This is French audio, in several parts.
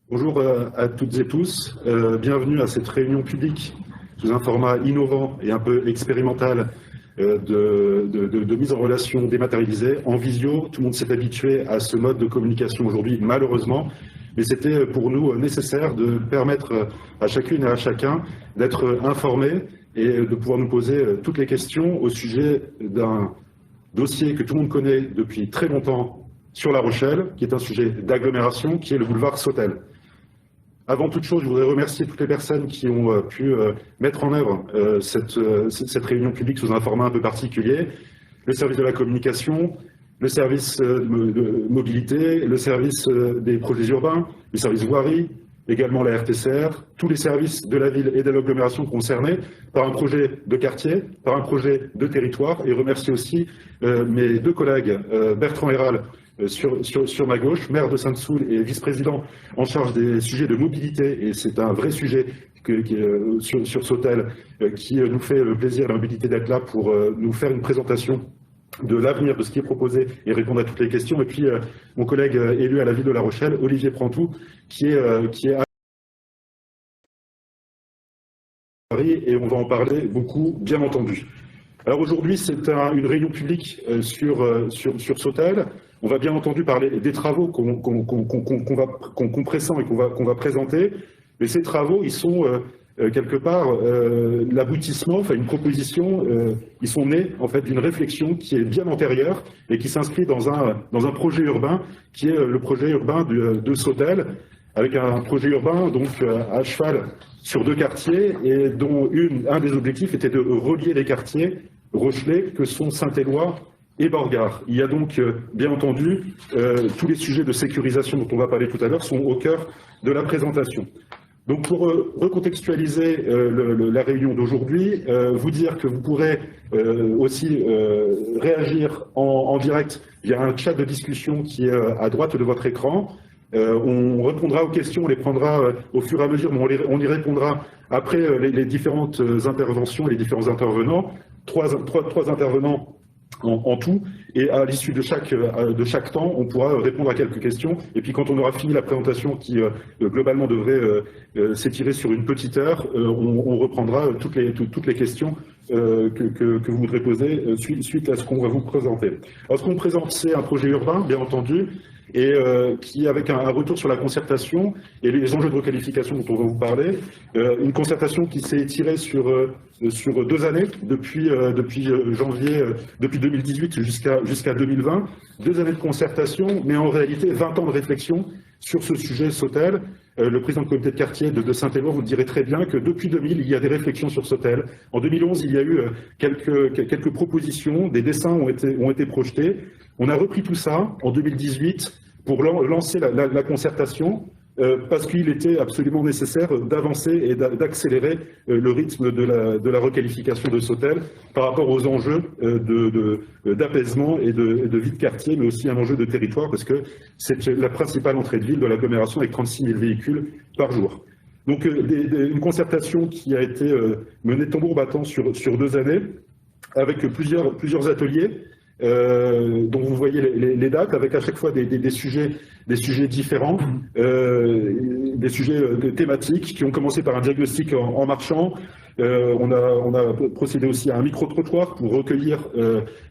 Bonjour à toutes et tous, bienvenue à cette réunion publique sous un format innovant et un peu expérimental de mise en relation dématérialisée, en visio. Tout le monde s'est habitué à ce mode de communication aujourd'hui, malheureusement, mais c'était pour nous nécessaire de permettre à chacune et à chacun d'être informé et de pouvoir nous poser toutes les questions au sujet d'un dossier que tout le monde connaît depuis très longtemps sur La Rochelle, qui est un sujet d'agglomération, qui est le boulevard Sautel. Avant toute chose, je voudrais remercier toutes les personnes qui ont pu mettre en œuvre cette réunion publique sous un format un peu particulier. Le service de la communication, le service de mobilité, le service des projets urbains, le service voirie, également la RTCR, tous les services de la ville et de l'agglomération concernés par un projet de quartier, par un projet de territoire, et remercier aussi mes deux collègues, Bertrand Héral, sur ma gauche, maire de Sainte-Soule et vice-président en charge des sujets de mobilité, et c'est un vrai sujet sur Sautel qui nous fait le plaisir et la mobilité d'être là pour nous faire une présentation de l'avenir de ce qui est proposé et répondre à toutes les questions. Et puis mon collègue élu à la ville de La Rochelle, Olivier Prantou, qui est à Paris, et on va en parler beaucoup, bien entendu. Alors aujourd'hui, c'est une réunion publique sur Sautel. On va bien entendu parler des travaux qu'on pressent et qu'on va présenter, mais ces travaux, ils sont quelque part l'aboutissement, enfin une proposition, ils sont nés en fait d'une réflexion qui est bien antérieure et qui s'inscrit dans un projet urbain qui est le projet urbain de Sautel, avec un projet urbain donc à cheval sur deux quartiers et dont un des objectifs était de relier les quartiers rochelais que sont Saint-Éloi et Borgard. Il y a donc, bien entendu, tous les sujets de sécurisation dont on va parler tout à l'heure sont au cœur de la présentation. Donc pour recontextualiser la réunion d'aujourd'hui, vous dire que vous pourrez aussi réagir en direct via un chat de discussion qui est à droite de votre écran. On répondra aux questions, on les prendra au fur et à mesure, mais on y répondra après les différentes interventions, les différents intervenants. Trois intervenants en tout, et à l'issue de chaque temps, on pourra répondre à quelques questions. Et puis quand on aura fini la présentation qui globalement devrait s'étirer sur une petite heure, on reprendra toutes les questions que vous voudrez poser suite à ce qu'on va vous présenter. Alors ce qu'on présente, c'est un projet urbain, bien entendu, et qui, avec un retour sur la concertation et les enjeux de requalification dont on va vous parler, une concertation qui s'est étirée sur 2 années, depuis janvier, depuis 2018 jusqu'à 2020, 2 années de concertation, mais en réalité 20 ans de réflexion sur ce sujet Sautel. Le président du comité de quartier de Saint-Éloi vous dirait très bien que depuis 2000, il y a des réflexions sur Sautel. En 2011, il y a eu quelques propositions, des dessins ont été projetés. On a repris tout ça en 2018 pour lancer la concertation, parce qu'il était absolument nécessaire d'avancer et d'accélérer le rythme de la requalification de Sautel par rapport aux enjeux d'apaisement et de vie de quartier, mais aussi un enjeu de territoire, parce que c'est la principale entrée de ville de l'agglomération avec 36 000 véhicules par jour. Donc une concertation qui a été menée tambour battant sur 2 années, avec plusieurs ateliers, dont vous voyez les dates, avec à chaque fois des sujets différents, des sujets thématiques qui ont commencé par un diagnostic en marchant. On a procédé aussi à un micro-trottoir pour recueillir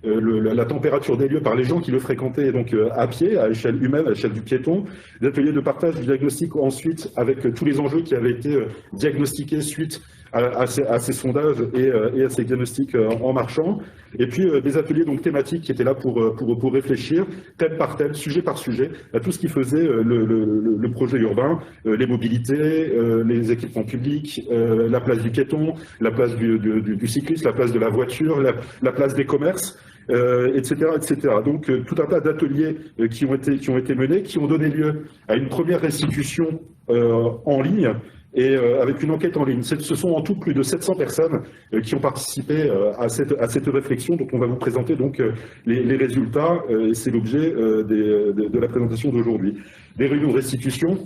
la température des lieux par les gens qui le fréquentaient, donc à pied, à échelle humaine, à échelle du piéton. Des ateliers de partage du diagnostic ensuite, avec tous les enjeux qui avaient été diagnostiqués suite à ces sondages et à ces diagnostics en marchant. Et puis des ateliers donc thématiques qui étaient là pour réfléchir, thème par thème, sujet par sujet, à tout ce qui faisait le projet urbain, les mobilités, les équipements publics, la place du piéton, la place du cycliste, la place de la voiture, la place des commerces, etc., etc. Donc tout un tas d'ateliers qui ont été menés, qui ont donné lieu à une première restitution en ligne, et avec une enquête en ligne. Ce sont en tout plus de 700 personnes qui ont participé à cette réflexion dont on va vous présenter donc les résultats, et c'est l'objet de la présentation d'aujourd'hui. des réunions de restitution,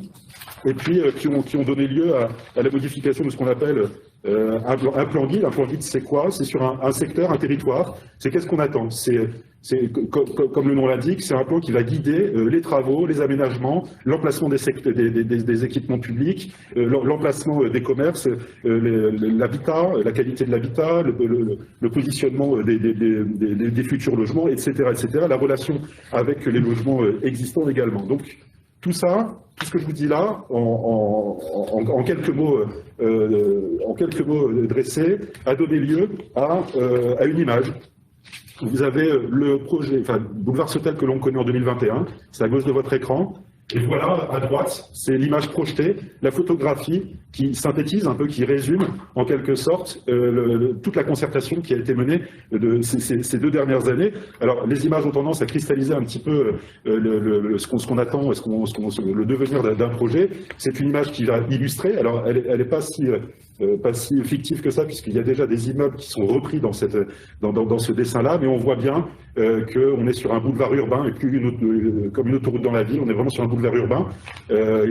et puis qui ont donné lieu à la modification de ce qu'on appelle un plan guide. Un plan guide, c'est quoi? C'est sur un secteur, un territoire. C'est qu'est-ce qu'on attend? Comme le nom l'indique, c'est un plan qui va guider les travaux, les aménagements, l'emplacement des équipements publics, l'emplacement des commerces, l'habitat, la qualité de l'habitat, le positionnement des futurs logements, etc., etc., la relation avec les logements existants également. Donc, tout ça, tout ce que je vous dis là, en quelques mots dressés, a donné lieu à une image. Vous avez le projet, Boulevard Sautel que l'on connaît en 2021, c'est à gauche de votre écran. Et voilà, à droite, c'est l'image projetée, la photographie qui synthétise un peu, qui résume en quelque sorte toute la concertation qui a été menée ces 2 dernières années. Alors, les images ont tendance à cristalliser un petit peu ce qu'on attend, le devenir d'un projet. C'est une image qui va illustrer. Alors, elle n'est pas si fictive que ça, puisqu'il y a déjà des immeubles qui sont repris dans ce dessin-là, mais on voit bien qu'on est sur un boulevard urbain et plus comme une autoroute dans la ville. On est vraiment sur un boulevard urbain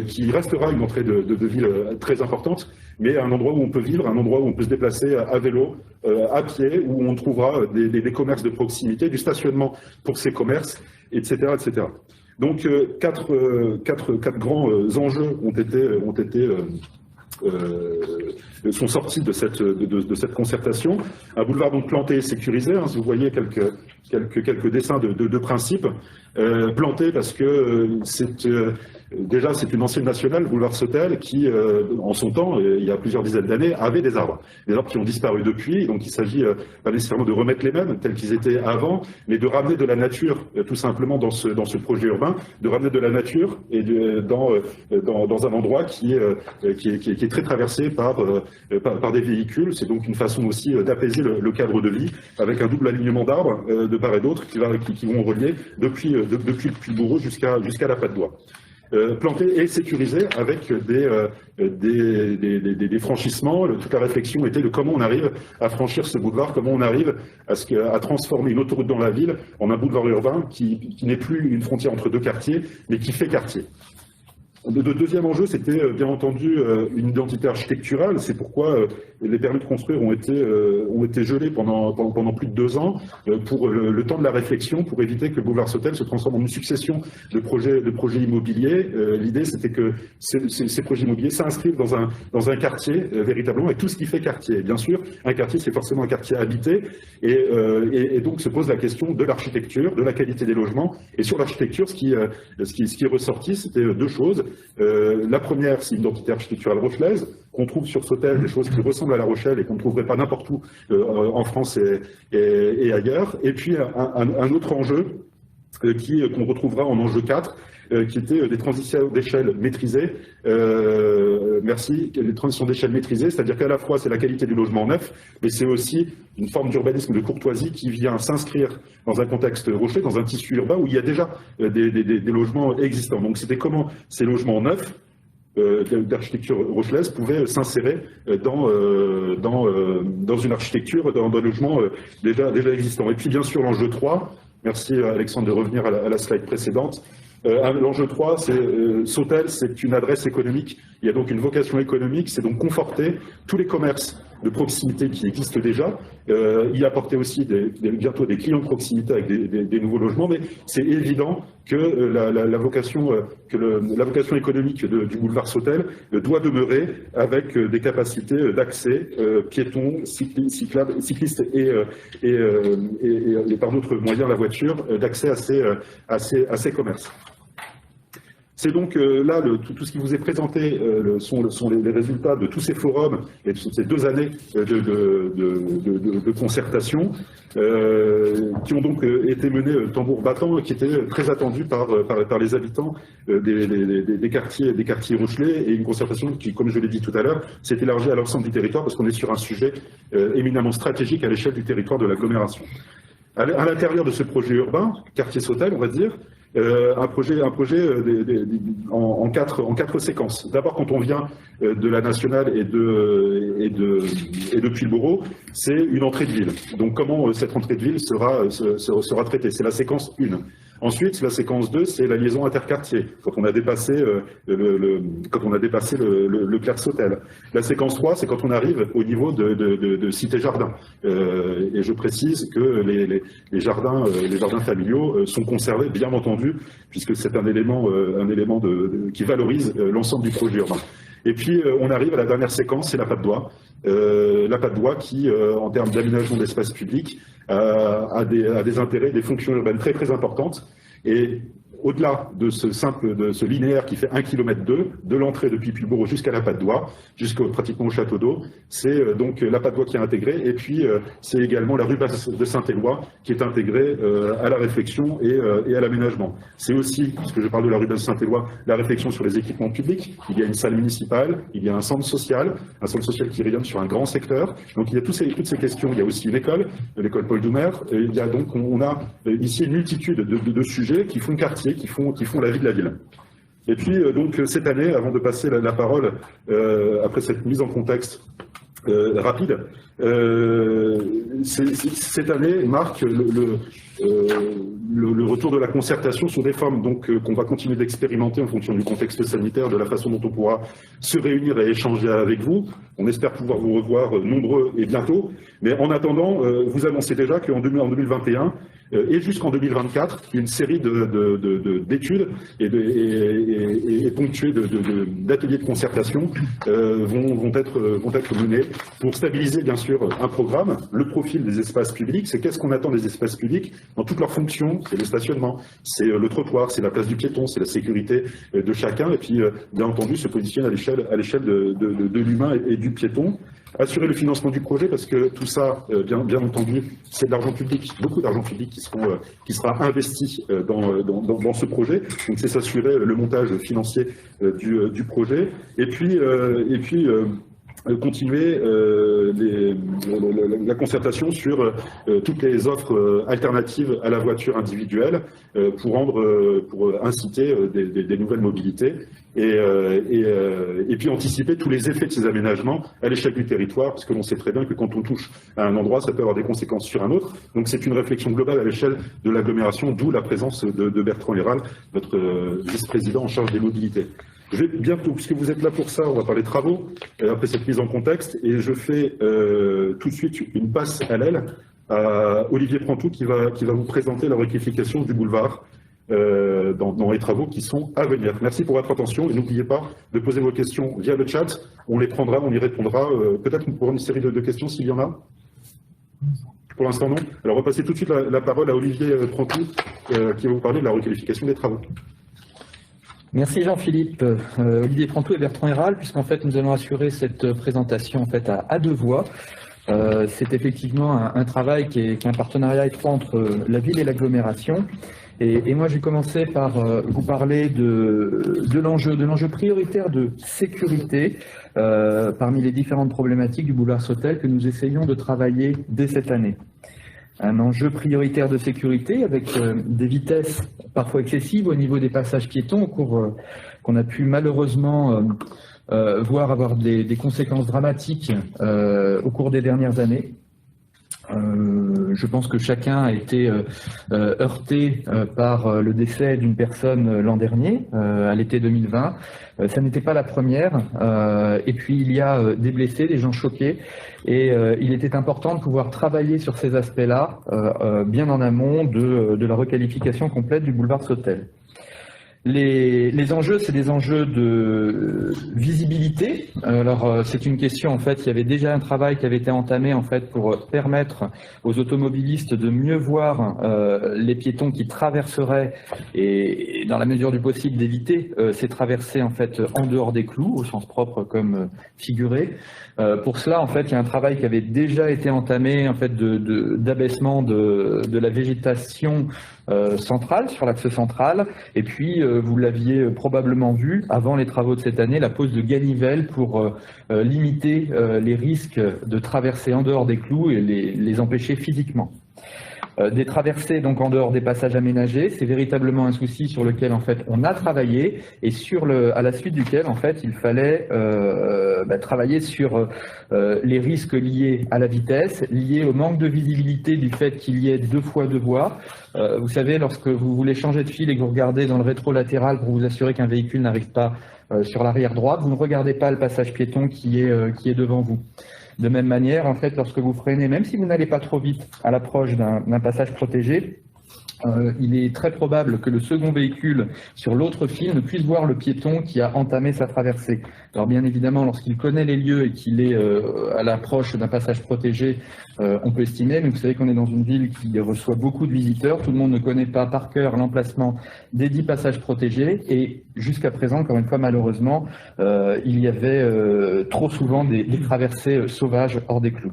qui restera une entrée de ville très importante, mais un endroit où on peut vivre, un endroit où on peut se déplacer à vélo, à pied, où on trouvera des commerces de proximité, du stationnement pour ces commerces, etc., etc. Donc quatre grands enjeux sont sortis de cette concertation. Un boulevard donc planté et sécurisé, hein, si vous voyez quelques dessins de principe. Planté parce que déjà c'est une ancienne nationale, le boulevard Sautel, qui en son temps, il y a plusieurs dizaines d'années, avait des arbres qui ont disparu depuis. Donc il s'agit pas nécessairement de remettre les mêmes tels qu'ils étaient avant, mais de ramener de la nature tout simplement dans ce projet urbain, de ramener de la nature et dans un endroit qui est très traversé par des véhicules. C'est donc une façon aussi d'apaiser le cadre de vie avec un double alignement d'arbres de part et d'autre qui vont relier depuis le Puy-de-Bourreau jusqu'à la Patte-d'Oie. Planté et sécurisé avec des franchissements. Toute la réflexion était de comment on arrive à franchir ce boulevard, comment on arrive à transformer une autoroute dans la ville en un boulevard urbain qui n'est plus une frontière entre 2 quartiers, mais qui fait quartier. Le deuxième enjeu, c'était bien entendu une identité architecturale. C'est pourquoi les permis de construire ont été gelés pendant plus de 2 ans pour le temps de la réflexion, pour éviter que le boulevard Sautel se transforme en une succession de projets immobiliers. L'idée, c'était que ces projets immobiliers s'inscrivent dans un quartier véritablement, et tout ce qui fait quartier. Et bien sûr, un quartier, c'est forcément un quartier habité, et donc se pose la question de l'architecture, de la qualité des logements. Et sur l'architecture, ce qui est ressorti, c'était 2 choses. La première, c'est une identité architecturale rochelaise, qu'on trouve sur Sautel, des choses qui ressemblent à La Rochelle et qu'on ne trouverait pas n'importe où en France et ailleurs. Et puis un autre enjeu qu'on retrouvera en enjeu 4, qui était des transitions d'échelle maîtrisées. Merci, des transitions d'échelle maîtrisées, c'est-à-dire qu'à la fois c'est la qualité du logement neuf, mais c'est aussi une forme d'urbanisme de courtoisie qui vient s'inscrire dans un contexte rocher, dans un tissu urbain où il y a déjà des logements existants. Donc c'était comment ces logements neufs d'architecture rochelaise pouvaient s'insérer dans une architecture, dans un logement déjà existant. Et puis bien sûr l'enjeu 3, merci Alexandre de revenir à la slide précédente. L'enjeu 3, c'est Sautel, c'est une adresse économique. Il y a donc une vocation économique, c'est donc conforter tous les commerces de proximité qui existent déjà, y apporter aussi bientôt des clients de proximité avec des nouveaux logements, mais c'est évident que la vocation économique du boulevard Sautel doit demeurer avec des capacités d'accès piétons, cyclistes et par d'autres moyens, la voiture, d'accès à ces commerces. C'est donc là, tout ce qui vous est présenté sont les résultats de tous ces forums et de ces 2 années de concertation qui ont donc été menés tambour battant, qui étaient très attendus par les habitants des quartiers rochelais, et une concertation qui, comme je l'ai dit tout à l'heure, s'est élargie à l'ensemble du territoire parce qu'on est sur un sujet éminemment stratégique à l'échelle du territoire de l'agglomération. À l'intérieur de ce projet urbain, quartier Sautel, on va dire, un projet en 4 séquences. D'abord, quand on vient de la nationale et de Puy-de-Bourreau, c'est une entrée de ville. Donc comment cette entrée de ville sera traitée? C'est la séquence 1. Ensuite, la séquence 2, c'est la liaison interquartier, quand on a dépassé le Clairsautel. La séquence 3, c'est quand on arrive au niveau de Cité-Jardin. Et je précise que les jardins familiaux sont conservés, bien entendu, puisque c'est un élément qui valorise l'ensemble du projet urbain. Et puis, on arrive à la dernière séquence, c'est la patte d'oie. La patte d'oie qui, en termes d'aménagement d'espace public, a des intérêts, des fonctions urbaines très très importantes. Et au-delà de ce linéaire qui fait 1,2 km, de l'entrée depuis Puybourg jusqu'à la patte d'oie, pratiquement au château d'eau, c'est donc la patte d'oie qui est intégrée, et puis c'est également la rue Basse de Saint-Éloi qui est intégrée à la réflexion et à l'aménagement. C'est aussi, puisque je parle de la rue Basse de Saint-Éloi, la réflexion sur les équipements publics. Il y a une salle municipale, il y a un centre social qui rayonne sur un grand secteur. Donc il y a toutes ces questions. Il y a aussi une école, l'école Paul Doumer. Il y a donc, on a ici une multitude de sujets qui font quartier, qui font la vie de la ville. Et puis, donc, cette année, avant de passer la parole, après cette mise en contexte rapide, cette année marque le retour de la concertation sur des formes qu'on va continuer d'expérimenter en fonction du contexte sanitaire, de la façon dont on pourra se réunir et échanger avec vous. On espère pouvoir vous revoir nombreux et bientôt. Mais en attendant, vous annoncez déjà qu'en 2021 et jusqu'en 2024, une série d'études et ponctuées d'ateliers de concertation vont être menés pour stabiliser bien sûr un programme, le profil des espaces publics. C'est qu'est-ce qu'on attend des espaces publics dans toutes leurs fonctions. C'est le stationnement, c'est le trottoir, c'est la place du piéton, c'est la sécurité de chacun, et puis bien entendu se positionner à l'échelle de l'humain et du piéton. Assurer le financement du projet, parce que tout ça, bien entendu, c'est de l'argent public, beaucoup d'argent public qui sera investi dans ce projet. Donc c'est s'assurer le montage financier du projet. Et puis continuer la concertation sur toutes les offres alternatives à la voiture individuelle pour inciter des nouvelles mobilités et puis anticiper tous les effets de ces aménagements à l'échelle du territoire, parce que l'on sait très bien que quand on touche à un endroit, ça peut avoir des conséquences sur un autre. Donc c'est une réflexion globale à l'échelle de l'agglomération, d'où la présence de Bertrand Héral, notre vice-président en charge des mobilités. Je vais bientôt, puisque vous êtes là pour ça, on va parler travaux, après cette mise en contexte, et je fais tout de suite une passe à l'aile à Olivier Prantou qui va vous présenter la rectification du boulevard dans les travaux qui sont à venir. Merci pour votre attention, et n'oubliez pas de poser vos questions via le chat, on les prendra, on y répondra, peut-être pour une série de questions s'il y en a. Pour l'instant, non. Alors on va passer tout de suite la parole à Olivier Prantou qui va vous parler de la requalification des travaux. Merci Jean-Philippe. Olivier Prantou et Bertrand Héral, puisqu'en fait nous allons assurer cette présentation en fait à deux voix. C'est effectivement un travail qui est un partenariat étroit entre la ville et l'agglomération. Et moi j'ai commencé par vous parler de l'enjeu prioritaire de sécurité parmi les différentes problématiques du boulevard Sautel que nous essayons de travailler dès cette année. Un enjeu prioritaire de sécurité avec des vitesses parfois excessives au niveau des passages piétons qu'on a pu malheureusement voir avoir des conséquences dramatiques au cours des dernières années. Je pense que chacun a été heurté par le décès d'une personne l'an dernier, à l'été 2020. Ça n'était pas la première. Et puis il y a des blessés, des gens choqués. Et il était important de pouvoir travailler sur ces aspects-là, bien en amont de la requalification complète du boulevard Sautel. Les enjeux, c'est des enjeux de visibilité. Alors, c'est une question, en fait, il y avait déjà un travail qui avait été entamé, en fait, pour permettre aux automobilistes de mieux voir les piétons qui traverseraient et dans la mesure du possible, d'éviter ces traversées, en fait, en dehors des clous, au sens propre comme figuré. Pour cela, en fait, il y a un travail qui avait déjà été entamé, en fait, d'abaissement de la végétation centrale, sur l'axe central, et puis vous l'aviez probablement vu avant les travaux de cette année, la pose de ganivelles pour limiter les risques de traverser en dehors des clous et les empêcher physiquement. Des traversées donc en dehors des passages aménagés, c'est véritablement un souci sur lequel en fait on a travaillé et à la suite duquel en fait il fallait travailler sur les risques liés à la vitesse, liés au manque de visibilité du fait qu'il y ait 2 fois 2 voies. Vous savez, lorsque vous voulez changer de fil et que vous regardez dans le rétro-latéral pour vous assurer qu'un véhicule n'arrive pas sur l'arrière droite, vous ne regardez pas le passage piéton qui est devant vous. De même manière, en fait, lorsque vous freinez, même si vous n'allez pas trop vite à l'approche d'un passage protégé, il est très probable que le second véhicule sur l'autre fil ne puisse voir le piéton qui a entamé sa traversée. Alors bien évidemment, lorsqu'il connaît les lieux et qu'il est à l'approche d'un passage protégé, on peut estimer, mais vous savez qu'on est dans une ville qui reçoit beaucoup de visiteurs, tout le monde ne connaît pas par cœur l'emplacement des 10 passages protégés, et jusqu'à présent, encore une fois malheureusement, il y avait trop souvent des traversées sauvages hors des clous.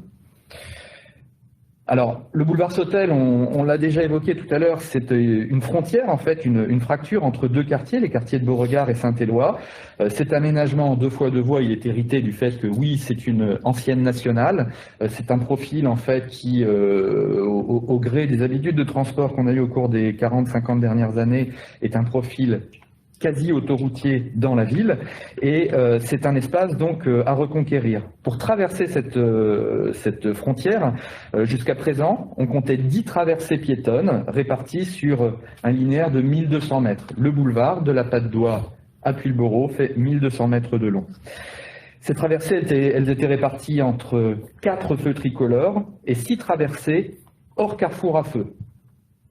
Alors, le boulevard Sautel, on l'a déjà évoqué tout à l'heure, c'est une frontière, en fait, une fracture entre 2 quartiers, les quartiers de Beauregard et Saint-Éloi. Cet aménagement en 2 fois 2 voies, il est hérité du fait que, oui, c'est une ancienne nationale. C'est un profil, en fait, qui, au gré des habitudes de transport qu'on a eu au cours des 40-50 dernières années, est un profil quasi autoroutier dans la ville, et c'est un espace donc à reconquérir. Pour traverser cette frontière, jusqu'à présent, on comptait 10 traversées piétonnes réparties sur un linéaire de 1200 mètres. Le boulevard de la Patte d'Oie à Puylleborough fait 1200 mètres de long. Ces traversées, elles étaient réparties entre 4 feux tricolores et 6 traversées hors carrefour à feu.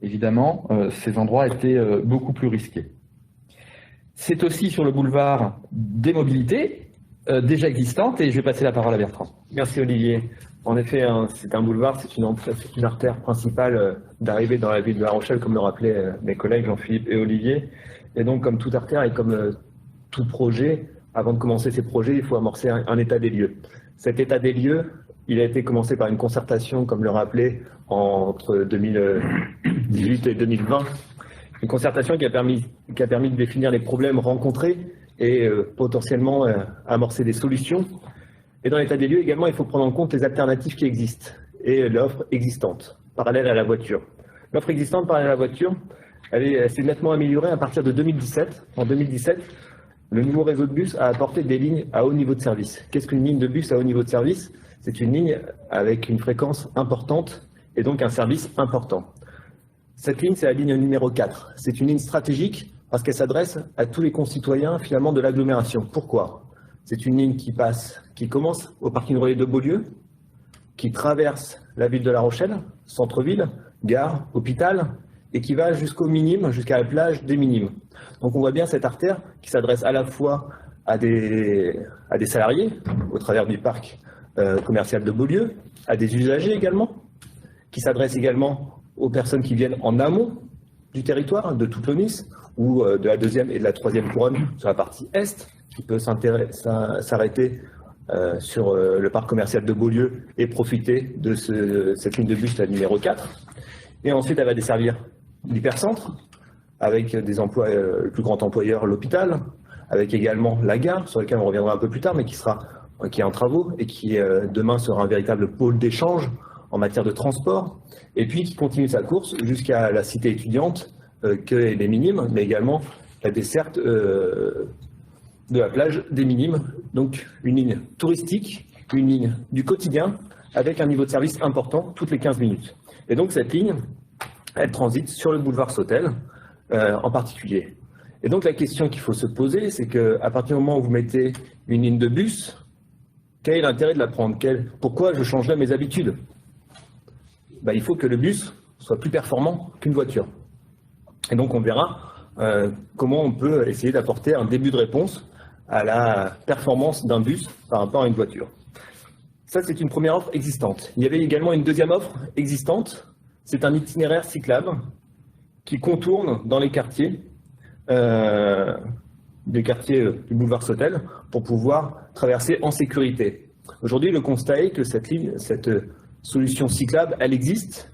Évidemment, ces endroits étaient beaucoup plus risqués. C'est aussi sur le boulevard des mobilités déjà existantes, et je vais passer la parole à Bertrand. Merci Olivier. En effet, c'est un boulevard, c'est une artère principale d'arrivée dans la ville de La Rochelle, comme le rappelaient mes collègues Jean-Philippe et Olivier. Et donc, comme toute artère et comme tout projet, avant de commencer ces projets, il faut amorcer un état des lieux. Cet état des lieux, il a été commencé par une concertation, comme le rappelait, entre 2018 et 2020. Une concertation qui a permis de définir les problèmes rencontrés et potentiellement amorcer des solutions. Et dans l'état des lieux également, il faut prendre en compte les alternatives qui existent et l'offre existante, parallèle à la voiture. L'offre existante parallèle à la voiture, elle s'est nettement améliorée à partir de 2017. En 2017, le nouveau réseau de bus a apporté des lignes à haut niveau de service. Qu'est-ce qu'une ligne de bus à haut niveau de service? C'est une ligne avec une fréquence importante et donc un service important. Cette ligne, c'est la ligne numéro 4. C'est une ligne stratégique parce qu'elle s'adresse à tous les concitoyens finalement de l'agglomération. Pourquoi? C'est une ligne qui commence au parking relais de Beaulieu, qui traverse la ville de La Rochelle, centre-ville, gare, hôpital, et qui va jusqu'au Minime, jusqu'à la plage des Minimes. Donc on voit bien cette artère qui s'adresse à la fois à des salariés, au travers du parc commercial de Beaulieu, à des usagers également, qui s'adresse également aux personnes qui viennent en amont du territoire, de toute le Nice, ou de la 2e et de la 3e couronne sur la partie est, qui peut s'arrêter sur le parc commercial de Beaulieu et profiter de cette ligne de bus, la numéro 4. Et ensuite, elle va desservir l'hypercentre, avec des emplois, le plus grand employeur, l'hôpital, avec également la gare, sur laquelle on reviendra un peu plus tard, mais qui est en travaux et qui demain sera un véritable pôle d'échange en matière de transport, et puis qui continue sa course jusqu'à la cité étudiante, que les Minimes, mais également la desserte de la plage des Minimes. Donc une ligne touristique, une ligne du quotidien, avec un niveau de service important toutes les 15 minutes. Et donc cette ligne, elle transite sur le boulevard Sautel en particulier. Et donc la question qu'il faut se poser, c'est qu'à partir du moment où vous mettez une ligne de bus, quel est l'intérêt de la prendre? Pourquoi je changerais mes habitudes? Il faut que le bus soit plus performant qu'une voiture. Et donc on verra comment on peut essayer d'apporter un début de réponse à la performance d'un bus par rapport à une voiture. Ça, c'est une première offre existante. Il y avait également une deuxième offre existante. C'est un itinéraire cyclable qui contourne dans les quartiers, du boulevard Sautel, pour pouvoir traverser en sécurité. Aujourd'hui, le constat est que cette solution cyclable, elle existe,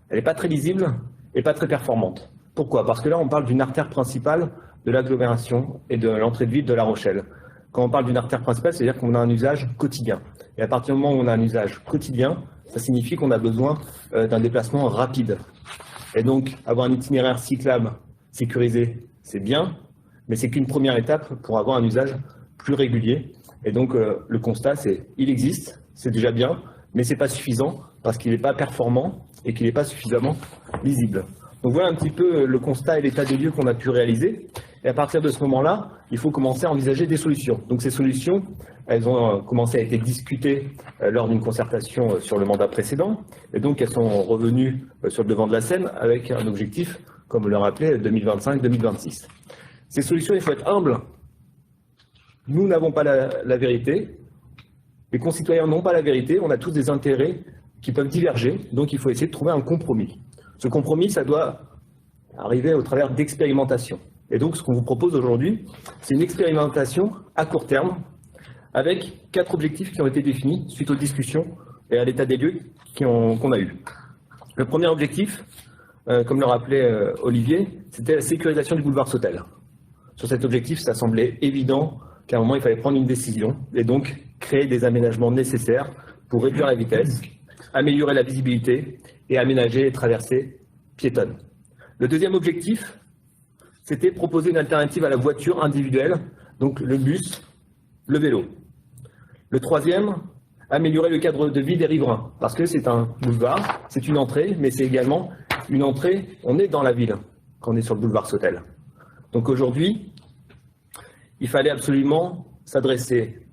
elle n'est pas très lisible et pas très performante. Pourquoi? Parce que là, on parle d'une artère principale de l'agglomération et de l'entrée de ville de La Rochelle. Quand on parle d'une artère principale, c'est-à-dire qu'on a un usage quotidien. Et à partir du moment où on a un usage quotidien, ça signifie qu'on a besoin d'un déplacement rapide. Et donc, avoir un itinéraire cyclable sécurisé, c'est bien, mais c'est qu'une première étape pour avoir un usage plus régulier. Et donc, le constat, c'est il existe, c'est déjà bien, mais ce n'est pas suffisant parce qu'il n'est pas performant et qu'il n'est pas suffisamment lisible. Donc voilà un petit peu le constat et l'état des lieux qu'on a pu réaliser. Et à partir de ce moment-là, il faut commencer à envisager des solutions. Donc ces solutions, elles ont commencé à être discutées lors d'une concertation sur le mandat précédent. Et donc elles sont revenues sur le devant de la scène avec un objectif, comme le rappelait, 2025-2026. Ces solutions, il faut être humble. Nous n'avons pas la vérité. Les concitoyens n'ont pas la vérité. On a tous des intérêts qui peuvent diverger. Donc il faut essayer de trouver un compromis. Ce compromis, ça doit arriver au travers d'expérimentations. Et donc, ce qu'on vous propose aujourd'hui, c'est une expérimentation à court terme avec 4 objectifs qui ont été définis suite aux discussions et à l'état des lieux qu'on a eu. Le premier objectif, comme le rappelait Olivier, c'était la sécurisation du boulevard Sautel. Sur cet objectif, ça semblait évident qu'à un moment, il fallait prendre une décision et donc créer des aménagements nécessaires pour réduire la vitesse, améliorer la visibilité et aménager les traversées piétonnes. Le deuxième objectif, c'était proposer une alternative à la voiture individuelle, donc le bus, le vélo. Le troisième, améliorer le cadre de vie des riverains, parce que c'est un boulevard, c'est une entrée, mais c'est également une entrée, on est dans la ville quand on est sur le boulevard Sautel. Donc aujourd'hui, il fallait absolument s'adresser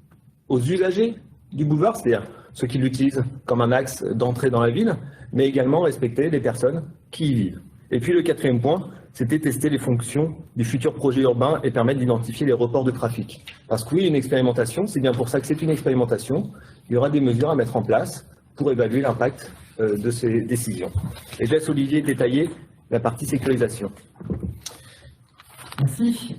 aux usagers du boulevard, c'est-à-dire ceux qui l'utilisent comme un axe d'entrée dans la ville, mais également respecter les personnes qui y vivent. Et puis le quatrième point, c'était tester les fonctions du futur projet urbain et permettre d'identifier les reports de trafic. Parce que oui, une expérimentation, c'est bien pour ça que c'est une expérimentation. Il y aura des mesures à mettre en place pour évaluer l'impact de ces décisions. Et je laisse Olivier détailler la partie sécurisation. Merci.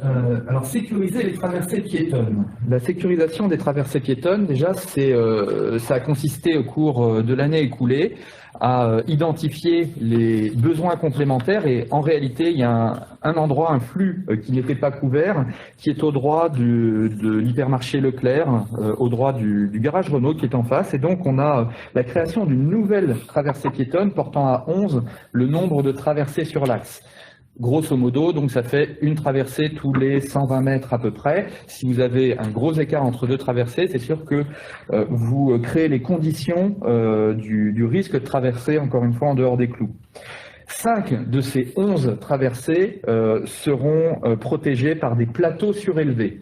Alors, sécuriser les traversées piétonnes. La sécurisation des traversées piétonnes, déjà, ça a consisté au cours de l'année écoulée à identifier les besoins complémentaires et en réalité, il y a un endroit, un flux qui n'était pas couvert, qui est au droit de l'hypermarché Leclerc, au droit du garage Renault qui est en face. Et donc, on a la création d'une nouvelle traversée piétonne portant à 11 le nombre de traversées sur l'axe. Grosso modo, donc ça fait une traversée tous les 120 mètres à peu près. Si vous avez un gros écart entre deux traversées, c'est sûr que vous créez les conditions du risque de traverser, encore une fois, en dehors des clous. 5 de ces 11 traversées seront protégées par des plateaux surélevés.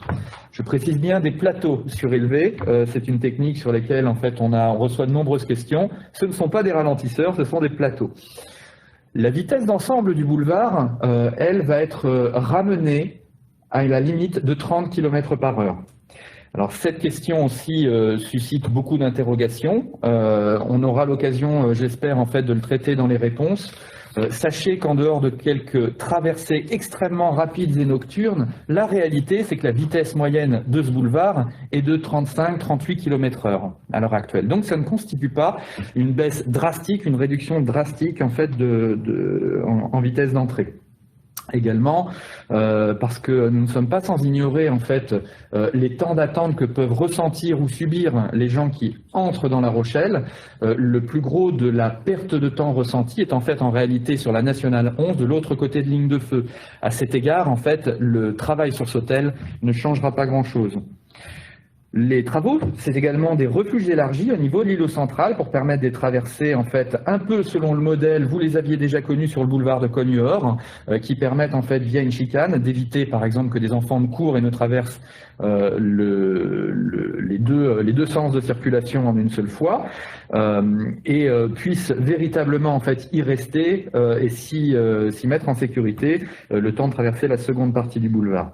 Je précise bien des plateaux surélevés. C'est une technique sur laquelle en fait, on reçoit de nombreuses questions. Ce ne sont pas des ralentisseurs, ce sont des plateaux. La vitesse d'ensemble du boulevard, elle, va être ramenée à la limite de 30 km/h. Alors cette question aussi suscite beaucoup d'interrogations. On aura l'occasion, j'espère, en fait, de le traiter dans les réponses. Sachez qu'en dehors de quelques traversées extrêmement rapides et nocturnes, la réalité, c'est que la vitesse moyenne de ce boulevard est de 35-38 km/h à l'heure actuelle. Donc ça ne constitue pas une baisse drastique, une réduction drastique en fait en vitesse d'entrée. Également, parce que nous ne sommes pas sans ignorer en fait les temps d'attente que peuvent ressentir ou subir les gens qui entrent dans La Rochelle. Le plus gros de la perte de temps ressentie est en fait en réalité sur la Nationale 11, de l'autre côté de ligne de feu. À cet égard, en fait, le travail sur Sautel ne changera pas grand-chose. Les travaux, c'est également des refuges élargis au niveau de l'îlot central pour permettre des traversées, en fait, un peu selon le modèle, vous les aviez déjà connus sur le boulevard de Cognehors, qui permettent, en fait, via une chicane, d'éviter, par exemple, que des enfants ne courent et ne traversent les deux sens de circulation en une seule fois, et puissent véritablement, en fait, y rester et s'y mettre en sécurité le temps de traverser la seconde partie du boulevard.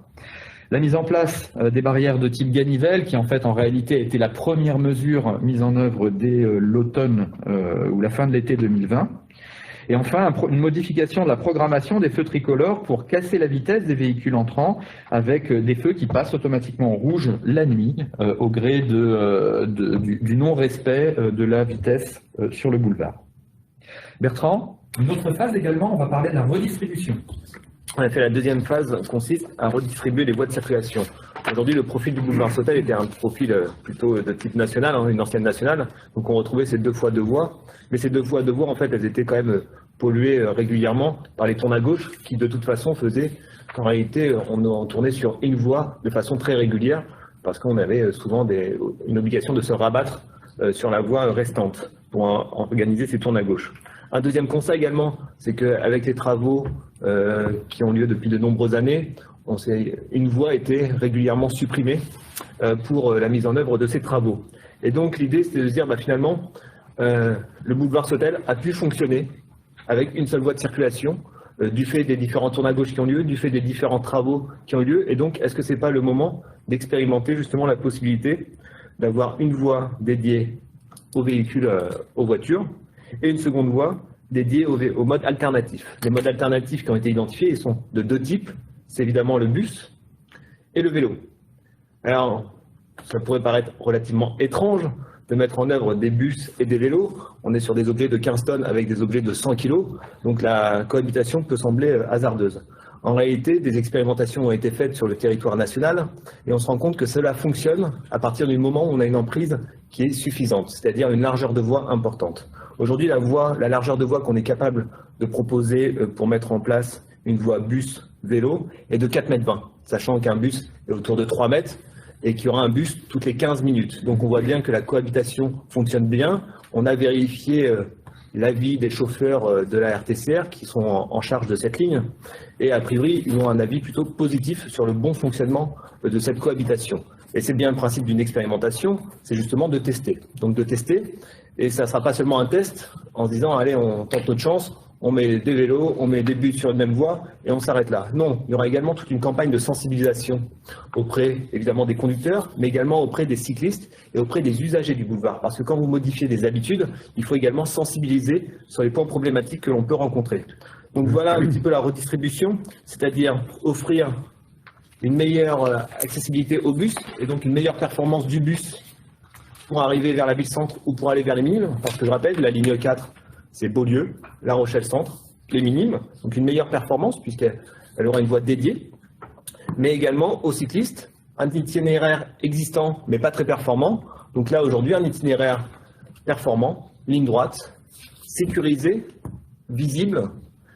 La mise en place des barrières de type Ganivelle, qui en fait en réalité a été la première mesure mise en œuvre dès l'automne ou la fin de l'été 2020. Et enfin, une modification de la programmation des feux tricolores pour casser la vitesse des véhicules entrants avec des feux qui passent automatiquement en rouge la nuit au gré du non-respect de la vitesse sur le boulevard. Bertrand, une autre phase également, on va parler de la redistribution. En effet, la deuxième phase consiste à redistribuer les voies de circulation. Aujourd'hui, le profil du boulevard Sautel était un profil plutôt de type national, une ancienne nationale. Donc on retrouvait ces 2 fois 2 voies. Mais ces 2 fois 2 voies, en fait, elles étaient quand même polluées régulièrement par les tournes à gauche qui, de toute façon, faisaient qu'en réalité, on tournait sur une voie de façon très régulière parce qu'on avait souvent une obligation de se rabattre sur la voie restante pour organiser ces tournes à gauche. Un deuxième constat également, c'est qu'avec les travaux qui ont lieu depuis de nombreuses années, une voie était régulièrement supprimée pour la mise en œuvre de ces travaux. Et donc l'idée, c'était de se dire, finalement, le boulevard Sautel a pu fonctionner avec une seule voie de circulation, du fait des différents tournes à gauche qui ont lieu, du fait des différents travaux qui ont eu lieu. Et donc, est-ce que ce n'est pas le moment d'expérimenter justement la possibilité d'avoir une voie dédiée aux véhicules, aux voitures, et une seconde voie dédiée aux modes alternatifs. Les modes alternatifs qui ont été identifiés, ils sont de 2 types. C'est évidemment le bus et le vélo. Alors, ça pourrait paraître relativement étrange de mettre en œuvre des bus et des vélos. On est sur des objets de 15 tonnes avec des objets de 100 kg, donc la cohabitation peut sembler hasardeuse. En réalité, des expérimentations ont été faites sur le territoire national et on se rend compte que cela fonctionne à partir du moment où on a une emprise qui est suffisante, c'est-à-dire une largeur de voie importante. Aujourd'hui, la largeur de voie qu'on est capable de proposer pour mettre en place une voie bus-vélo est de 4,20 m, sachant qu'un bus est autour de 3 mètres et qu'il y aura un bus toutes les 15 minutes. Donc on voit bien que la cohabitation fonctionne bien. On a vérifié l'avis des chauffeurs de la RTCR qui sont en charge de cette ligne et a priori ils ont un avis plutôt positif sur le bon fonctionnement de cette cohabitation. Et c'est bien le principe d'une expérimentation, c'est justement de tester. Donc de tester, et ça ne sera pas seulement un test en se disant allez on tente notre chance, on met des vélos, on met des bus sur une même voie et on s'arrête là. Non, il y aura également toute une campagne de sensibilisation auprès évidemment des conducteurs, mais également auprès des cyclistes et auprès des usagers du boulevard. Parce que quand vous modifiez des habitudes, il faut également sensibiliser sur les points problématiques que l'on peut rencontrer. Donc voilà un petit peu la redistribution, c'est-à-dire offrir une meilleure accessibilité au bus et donc une meilleure performance du bus pour arriver vers la ville-centre ou pour aller vers les minimes. Parce que je rappelle, la ligne 4, c'est Beaulieu, La Rochelle-Centre, les minimes, donc une meilleure performance puisqu'elle aura une voie dédiée, mais également aux cyclistes, un itinéraire existant mais pas très performant. Donc là aujourd'hui un itinéraire performant, ligne droite, sécurisé, visible,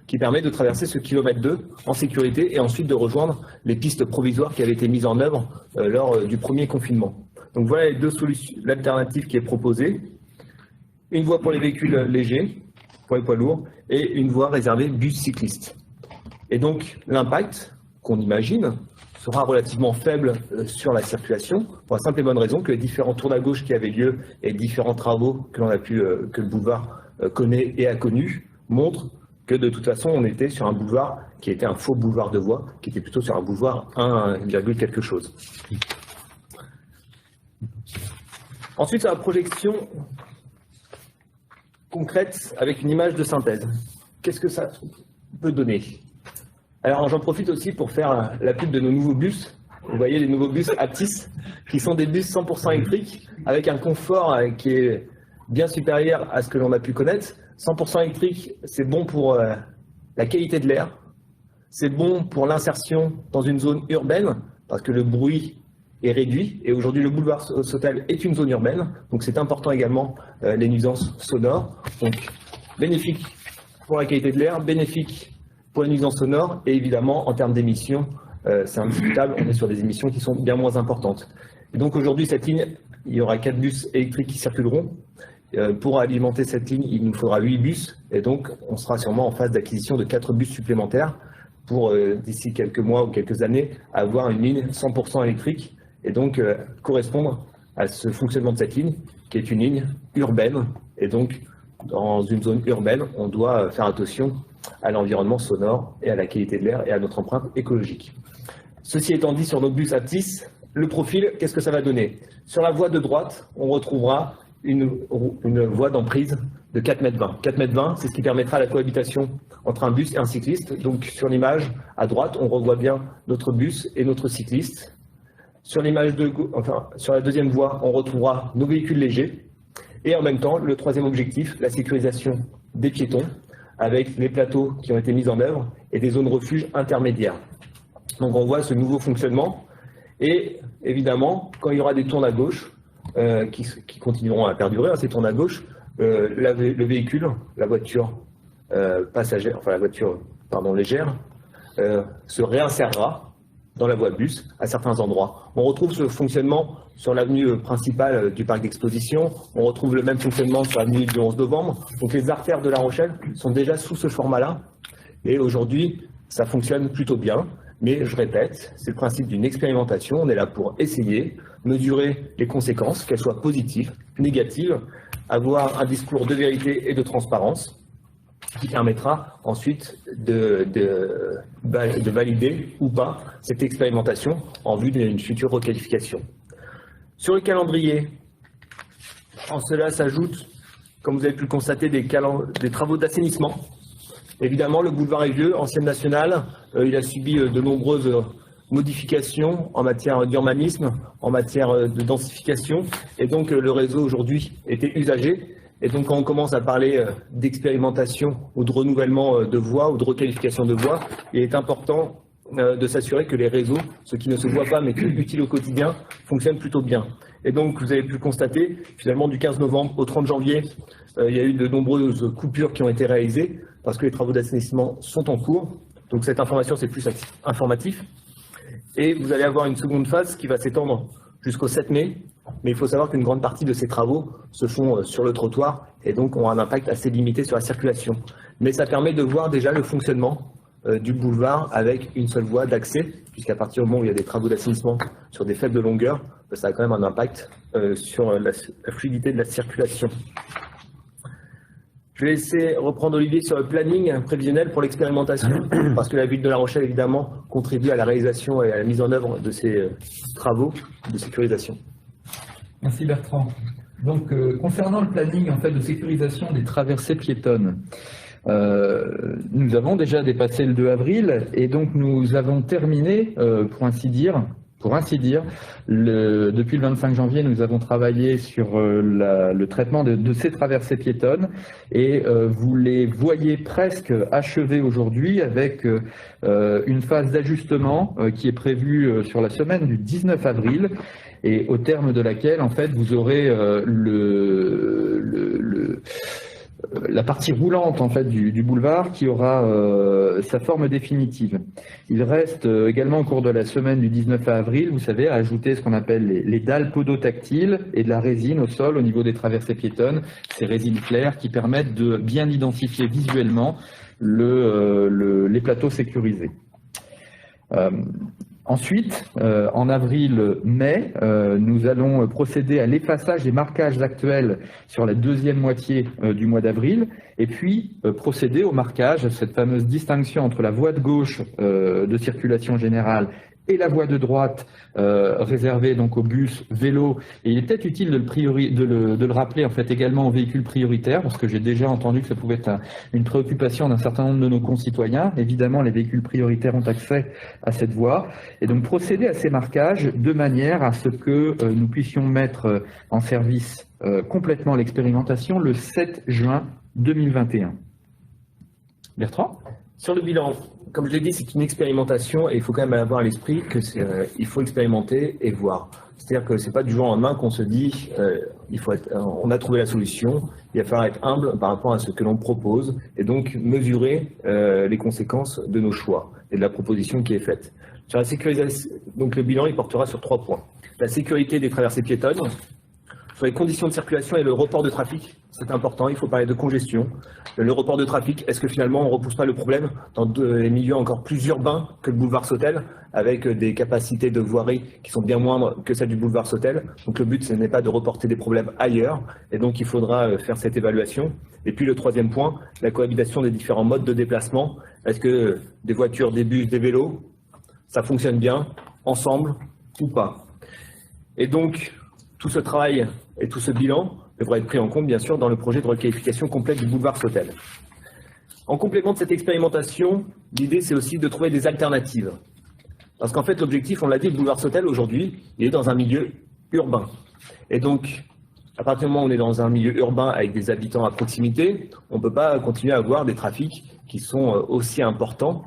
qui permet de traverser ce kilomètre 2 en sécurité et ensuite de rejoindre les pistes provisoires qui avaient été mises en œuvre lors du premier confinement. Donc voilà les 2 solutions, l'alternative qui est proposée. Une voie pour les véhicules légers, pour les poids lourds, et une voie réservée bus cycliste. Et donc l'impact qu'on imagine sera relativement faible sur la circulation, pour la simple et bonne raison que les différents tours à gauche qui avaient lieu et différents travaux que le boulevard connaît et a connus montrent que de toute façon on était sur un boulevard qui était un faux boulevard de voie, qui était plutôt sur un boulevard 1, quelque chose. Ensuite, sur la projection concrète avec une image de synthèse. Qu'est-ce que ça peut donner? Alors j'en profite aussi pour faire la pub de nos nouveaux bus. Vous voyez les nouveaux bus Aptis, qui sont des bus 100% électriques, avec un confort qui est bien supérieur à ce que l'on a pu connaître. 100% électrique, c'est bon pour la qualité de l'air, c'est bon pour l'insertion dans une zone urbaine, parce que le bruit est réduit, et aujourd'hui le boulevard Sautel est une zone urbaine, donc c'est important également les nuisances sonores, donc bénéfique pour la qualité de l'air, bénéfique pour les nuisances sonores, et évidemment en termes d'émissions, c'est indiscutable, on est sur des émissions qui sont bien moins importantes. Et donc aujourd'hui cette ligne, il y aura 4 bus électriques qui circuleront. Pour alimenter cette ligne, il nous faudra 8 bus, et donc on sera sûrement en phase d'acquisition de 4 bus supplémentaires pour d'ici quelques mois ou quelques années avoir une ligne 100% électrique et donc correspondre à ce fonctionnement de cette ligne qui est une ligne urbaine, et donc dans une zone urbaine on doit faire attention à l'environnement sonore et à la qualité de l'air et à notre empreinte écologique. Ceci étant dit, sur nos bus Aptis, le profil, qu'est-ce que ça va donner? Sur la voie de droite, on retrouvera une voie d'emprise de 4,20 m. 4,20 m, c'est ce qui permettra la cohabitation entre un bus et un cycliste. Donc sur l'image à droite, on revoit bien notre bus et notre cycliste. Sur l'image sur la deuxième voie, on retrouvera nos véhicules légers. Et en même temps, le troisième objectif, la sécurisation des piétons, avec les plateaux qui ont été mis en œuvre et des zones refuge intermédiaires. Donc on voit ce nouveau fonctionnement et évidemment, quand il y aura des tournes à gauche qui continueront à perdurer, ces tournes à gauche, le véhicule, la voiture passagère, enfin la voiture légère, se réinsérera dans la voie bus à certains endroits. On retrouve ce fonctionnement sur l'avenue principale du parc d'exposition, on retrouve le même fonctionnement sur l'avenue du 11 novembre. Donc les artères de La Rochelle sont déjà sous ce format-là et aujourd'hui ça fonctionne plutôt bien. Mais je répète, c'est le principe d'une expérimentation, on est là pour essayer, mesurer les conséquences, qu'elles soient positives, négatives, avoir un discours de vérité et de transparence qui permettra ensuite de valider ou pas cette expérimentation en vue d'une future requalification. Sur le calendrier, en cela s'ajoute, comme vous avez pu le constater, des travaux d'assainissement. Évidemment, le boulevard est vieux, ancienne nationale, il a subi de nombreuses modifications en matière d'urbanisme, en matière de densification, et donc le réseau aujourd'hui était usagé. Et donc quand on commence à parler d'expérimentation ou de renouvellement de voies ou de requalification de voies, il est important de s'assurer que les réseaux, ceux qui ne se voient pas mais qui sont utiles au quotidien, fonctionnent plutôt bien. Et donc vous avez pu constater, finalement du 15 novembre au 30 janvier, il y a eu de nombreuses coupures qui ont été réalisées parce que les travaux d'assainissement sont en cours. Donc cette information, c'est plus informatif. Et vous allez avoir une seconde phase qui va s'étendre jusqu'au 7 mai. Mais il faut savoir qu'une grande partie de ces travaux se font sur le trottoir et donc ont un impact assez limité sur la circulation. Mais ça permet de voir déjà le fonctionnement du boulevard avec une seule voie d'accès, puisqu'à partir du moment où il y a des travaux d'assainissement sur des faibles longueurs, ça a quand même un impact sur la fluidité de la circulation. Je vais laisser reprendre Olivier sur le planning prévisionnel pour l'expérimentation, parce que la ville de La Rochelle, évidemment, contribue à la réalisation et à la mise en œuvre de ces travaux de sécurisation. Merci Bertrand. Donc, concernant le planning en fait, de sécurisation des traversées piétonnes, nous avons déjà dépassé le 2 avril et donc nous avons terminé, pour ainsi dire, depuis le 25 janvier, nous avons travaillé sur le traitement de ces traversées piétonnes et vous les voyez presque achevées aujourd'hui avec une phase d'ajustement qui est prévue sur la semaine du 19 avril et au terme de laquelle en fait vous aurez la partie roulante en fait du boulevard qui aura sa forme définitive. Il reste également au cours de la semaine du 19 avril, vous savez, à ajouter ce qu'on appelle les dalles podotactiles et de la résine au sol au niveau des traversées piétonnes, ces résines claires qui permettent de bien identifier visuellement les plateaux sécurisés. Ensuite, en avril-mai, nous allons procéder à l'effaçage des marquages actuels sur la deuxième moitié du mois d'avril, et puis procéder au marquage, cette fameuse distinction entre la voie de gauche de circulation générale et la voie de droite réservée donc aux bus, vélos. Et il est peut-être utile de le rappeler en fait également aux véhicules prioritaires, parce que j'ai déjà entendu que ça pouvait être une préoccupation d'un certain nombre de nos concitoyens. Évidemment, les véhicules prioritaires ont accès à cette voie. Et donc procéder à ces marquages de manière à ce que nous puissions mettre en service complètement l'expérimentation le 7 juin 2021. Bertrand ? Sur le bilan, comme je l'ai dit, c'est une expérimentation et il faut quand même avoir à l'esprit qu'il faut expérimenter et voir. C'est-à-dire que c'est pas du jour au lendemain qu'on se dit on a trouvé la solution, il va falloir être humble par rapport à ce que l'on propose et donc mesurer les conséquences de nos choix et de la proposition qui est faite. Sur la sécurisation, donc le bilan il portera sur 3 points. La sécurité des traversées piétonnes, sur les conditions de circulation et le report de trafic, c'est important, il faut parler de congestion. Le report de trafic, est-ce que finalement on ne repousse pas le problème dans des milieux encore plus urbains que le boulevard Sautel, avec des capacités de voirie qui sont bien moindres que celles du boulevard Sautel. Donc le but, ce n'est pas de reporter des problèmes ailleurs, et donc il faudra faire cette évaluation. Et puis le troisième point, la cohabitation des différents modes de déplacement. Est-ce que des voitures, des bus, des vélos, ça fonctionne bien, ensemble ou pas? Et donc, tout ce travail et tout ce bilan devra être pris en compte, bien sûr, dans le projet de requalification complète du boulevard Sautel. En complément de cette expérimentation, l'idée, c'est aussi de trouver des alternatives. Parce qu'en fait, l'objectif, on l'a dit, le boulevard Sautel, aujourd'hui, il est dans un milieu urbain. Et donc, À partir du moment où on est dans un milieu urbain avec des habitants à proximité, on ne peut pas continuer à avoir des trafics qui sont aussi importants.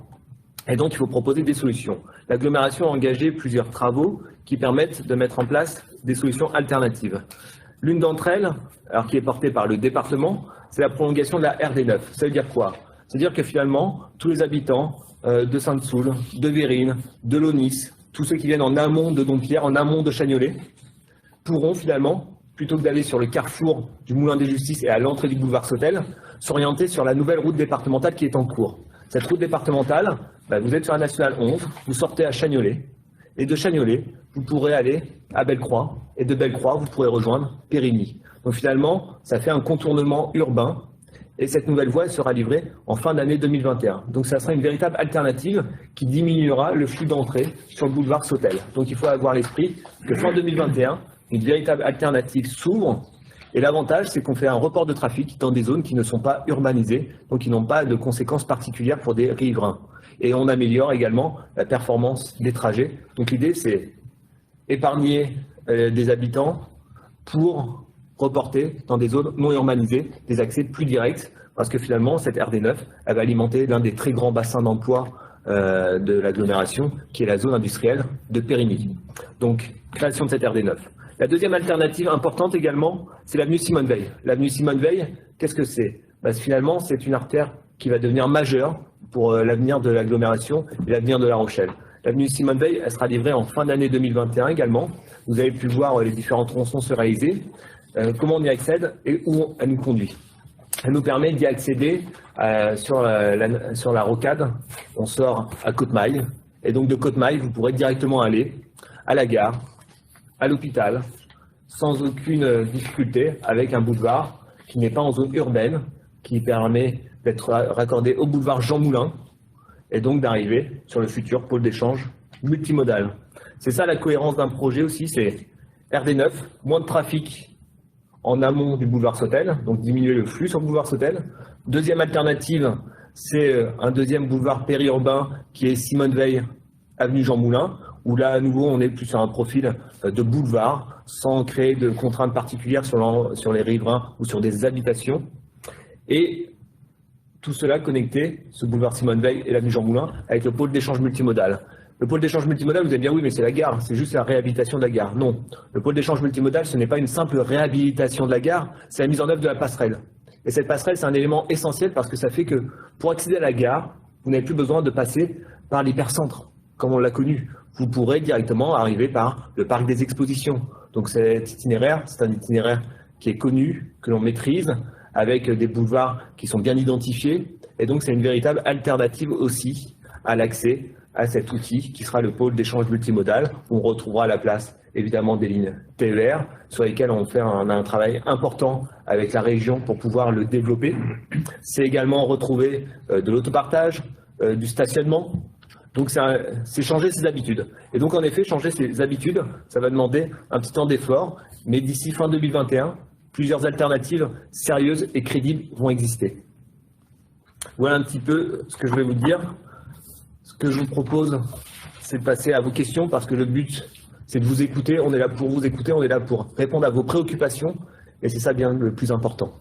Et donc, il faut proposer des solutions. L'agglomération a engagé plusieurs travaux qui permettent de mettre en place des solutions alternatives. L'une d'entre elles, alors qui est portée par le département, c'est la prolongation de la RD9. Ça veut dire quoi? C'est-à-dire que finalement, tous les habitants de Sainte-Soule, de Vérines, de Launis, tous ceux qui viennent en amont de Dompierre, en amont de Chagnolet, pourront finalement, plutôt que d'aller sur le carrefour du Moulin des Justices et à l'entrée du boulevard Sautel, s'orienter sur la nouvelle route départementale qui est en cours. Cette route départementale, vous êtes sur la Nationale 11, vous sortez à Chagnolet, et de Chagnolet, vous pourrez aller à Bellecroix, et de Bellecroix, vous pourrez rejoindre Périgny. Donc finalement, ça fait un contournement urbain, et cette nouvelle voie elle sera livrée en fin d'année 2021. Donc ça sera une véritable alternative qui diminuera le flux d'entrée sur le boulevard Sautel. Donc il faut avoir l'esprit que fin 2021, une véritable alternative s'ouvre. Et l'avantage, c'est qu'on fait un report de trafic dans des zones qui ne sont pas urbanisées, donc qui n'ont pas de conséquences particulières pour des riverains. Et on améliore également la performance des trajets. Donc l'idée, c'est épargner des habitants pour reporter dans des zones non urbanisées des accès plus directs, parce que finalement, cette RD9, elle va alimenter l'un des très grands bassins d'emploi de l'agglomération, qui est la zone industrielle de Périgny. Donc, création de cette RD9. La deuxième alternative importante également, c'est l'avenue Simone Veil. L'avenue Simone Veil, qu'est-ce que c'est? Finalement, c'est une artère qui va devenir majeure pour l'avenir de l'agglomération et l'avenir de La Rochelle. L'avenue Simone Veil, elle sera livrée en fin d'année 2021 également. Vous avez pu voir les différents tronçons se réaliser. Comment on y accède et où elle nous conduit. Elle nous permet d'y accéder sur la rocade. On sort à Côte-Maille. Et donc de Côte-Maille, vous pourrez directement aller à la gare, à l'hôpital, sans aucune difficulté, avec un boulevard qui n'est pas en zone urbaine, qui permet d'être raccordé au boulevard Jean Moulin, et donc d'arriver sur le futur pôle d'échange multimodal. C'est ça la cohérence d'un projet aussi, c'est RD9, moins de trafic en amont du boulevard Sautel, donc diminuer le flux sur le boulevard Sautel. Deuxième alternative, c'est un deuxième boulevard périurbain qui est Simone Veil, avenue Jean Moulin, où là, à nouveau, on est plus sur un profil de boulevard, sans créer de contraintes particulières sur les riverains ou sur des habitations. Et tout cela connecté, ce boulevard Simone Veil et l'avenue Jean Moulin, avec le pôle d'échange multimodal. Le pôle d'échange multimodal, vous allez me dire, oui, mais c'est la gare, c'est juste la réhabilitation de la gare. Non, le pôle d'échange multimodal, ce n'est pas une simple réhabilitation de la gare, c'est la mise en œuvre de la passerelle. Et cette passerelle, c'est un élément essentiel parce que ça fait que pour accéder à la gare, vous n'avez plus besoin de passer par l'hypercentre, comme on l'a connu. Vous pourrez directement arriver par le parc des expositions. Donc cet itinéraire, c'est un itinéraire qui est connu, que l'on maîtrise, avec des boulevards qui sont bien identifiés. Et donc c'est une véritable alternative aussi à l'accès à cet outil qui sera le pôle d'échange multimodal, où on retrouvera à la place évidemment des lignes TER sur lesquelles on fait un travail important avec la région pour pouvoir le développer. C'est également retrouver de l'autopartage, du stationnement. Donc c'est changer ses habitudes. Et donc en effet, changer ses habitudes, ça va demander un petit temps d'effort, mais d'ici fin 2021, plusieurs alternatives sérieuses et crédibles vont exister. Voilà un petit peu ce que je vais vous dire. Ce que je vous propose, c'est de passer à vos questions parce que le but, c'est de vous écouter. On est là pour vous écouter, on est là pour répondre à vos préoccupations et c'est ça bien le plus important.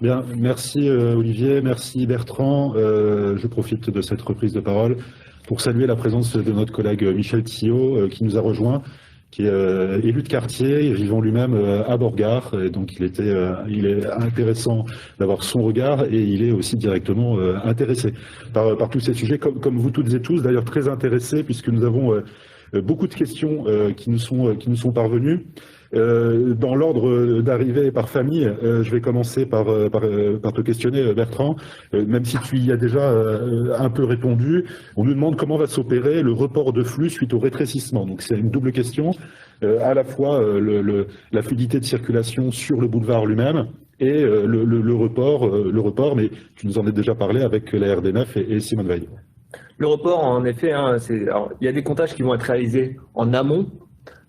Bien, merci Olivier, merci Bertrand. Je profite de cette reprise de parole pour saluer la présence de notre collègue Michel Thiot qui nous a rejoint, qui est élu de quartier, vivant lui-même à Borgard, et donc il est intéressant d'avoir son regard et il est aussi directement intéressé par tous ces sujets, comme vous toutes et tous, d'ailleurs très intéressés puisque nous avons beaucoup de questions qui nous sont parvenues. Dans l'ordre d'arrivée par famille, je vais commencer par te questionner, Bertrand. Même si tu y as déjà un peu répondu, on nous demande comment va s'opérer le report de flux suite au rétrécissement. Donc c'est une double question, à la fois la fluidité de circulation sur le boulevard lui-même et le report, mais tu nous en as déjà parlé avec la RD9 et Simone Veil. Le report, en effet, il y a des comptages qui vont être réalisés en amont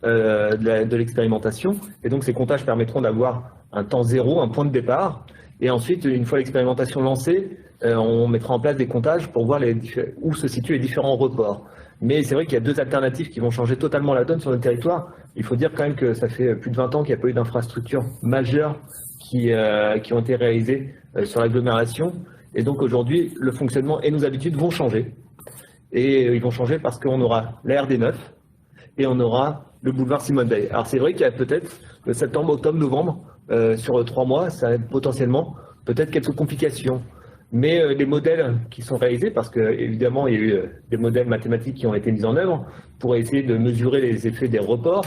de l'expérimentation. Et donc, ces comptages permettront d'avoir un temps zéro, un point de départ. Et ensuite, une fois l'expérimentation lancée, on mettra en place des comptages pour voir où se situent les différents reports. Mais c'est vrai qu'il y a deux alternatives qui vont changer totalement la donne sur notre territoire. Il faut dire quand même que ça fait plus de 20 ans qu'il n'y a pas eu d'infrastructures majeures qui ont été réalisées sur l'agglomération. Et donc aujourd'hui, le fonctionnement et nos habitudes vont changer. Et ils vont changer parce qu'on aura la RD9 et on aura le boulevard Simone Veil. Alors c'est vrai qu'il y a peut-être le septembre, octobre, novembre, sur 3 mois, ça a potentiellement peut-être quelques complications. Mais les modèles qui sont réalisés, parce qu'évidemment il y a eu des modèles mathématiques qui ont été mis en œuvre pour essayer de mesurer les effets des reports.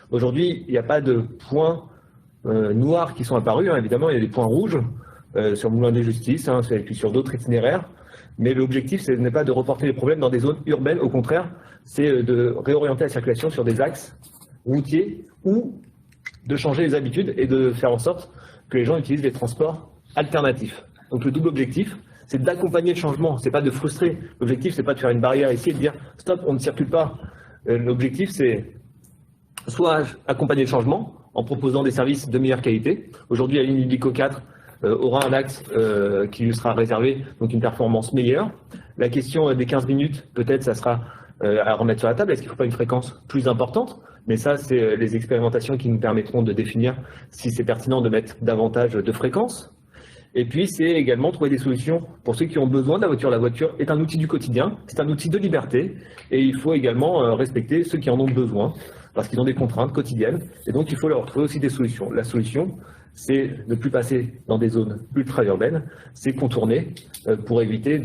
Aujourd'hui, il n'y a pas de points noirs qui sont apparus, hein. Évidemment il y a des points rouges sur Moulin des Justices, hein, et puis sur d'autres itinéraires. Mais l'objectif, ce n'est pas de reporter les problèmes dans des zones urbaines, au contraire, c'est de réorienter la circulation sur des axes routiers ou de changer les habitudes et de faire en sorte que les gens utilisent des transports alternatifs. Donc le double objectif, c'est d'accompagner le changement, c'est pas de frustrer. L'objectif, c'est pas de faire une barrière ici et de dire stop, on ne circule pas. L'objectif, c'est soit accompagner le changement en proposant des services de meilleure qualité. Aujourd'hui, la ligne Illico 4 aura un axe qui lui sera réservé, donc une performance meilleure. La question des 15 minutes, peut-être, ça sera à remettre sur la table. Est-ce qu'il ne faut pas une fréquence plus importante? Mais ça, c'est les expérimentations qui nous permettront de définir si c'est pertinent de mettre davantage de fréquences. Et puis, c'est également trouver des solutions pour ceux qui ont besoin de la voiture. La voiture est un outil du quotidien, c'est un outil de liberté, et il faut également respecter ceux qui en ont besoin, parce qu'ils ont des contraintes quotidiennes, et donc il faut leur trouver aussi des solutions. La solution, c'est ne plus passer dans des zones ultra-urbaines, c'est contourner pour éviter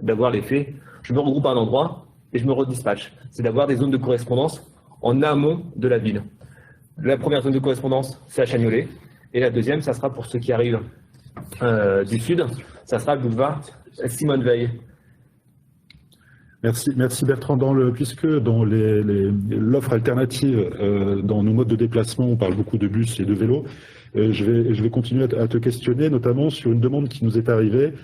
d'avoir l'effet « je me regroupe à un endroit et je me redispatche ». C'est d'avoir des zones de correspondance en amont de la ville. La première zone de correspondance, c'est à Chagnolet, et la deuxième, ça sera pour ceux qui arrivent du sud, ça sera le boulevard Simone Veil. Merci Bertrand. Puisque dans l'offre alternative, dans nos modes de déplacement, on parle beaucoup de bus et de vélos, je vais continuer à te questionner, notamment sur une demande qui nous est arrivée,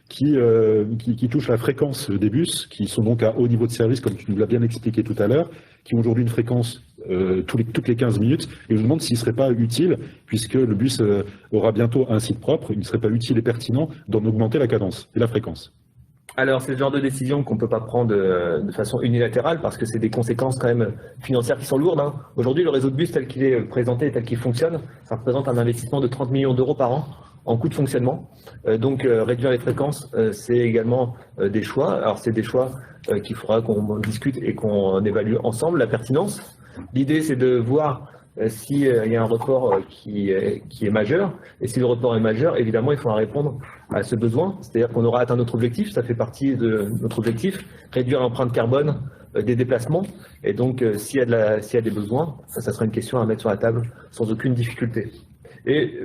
qui touche la fréquence des bus, qui sont donc à haut niveau de service, comme tu nous l'as bien expliqué tout à l'heure, qui ont aujourd'hui une fréquence toutes les 15 minutes. Et je me demande s'il ne serait pas utile, puisque le bus aura bientôt un site propre, il ne serait pas utile et pertinent d'en augmenter la cadence et la fréquence. Alors, c'est le genre de décision qu'on ne peut pas prendre de façon unilatérale parce que c'est des conséquences quand même financières qui sont lourdes, hein. Aujourd'hui, le réseau de bus tel qu'il est présenté et tel qu'il fonctionne, ça représente un investissement de 30 millions d'euros par an en coût de fonctionnement. Donc, réduire les fréquences, c'est également des choix. Alors, c'est des choix qu'il faudra qu'on discute et qu'on évalue ensemble, la pertinence. L'idée, c'est de voir s'il y a un report qui est majeur. Et si le report est majeur, évidemment, il faudra répondre à ce besoin. C'est-à-dire qu'on aura atteint notre objectif, ça fait partie de notre objectif, réduire l'empreinte carbone des déplacements. Et donc, s'il y a des besoins, ça sera une question à mettre sur la table sans aucune difficulté. Et,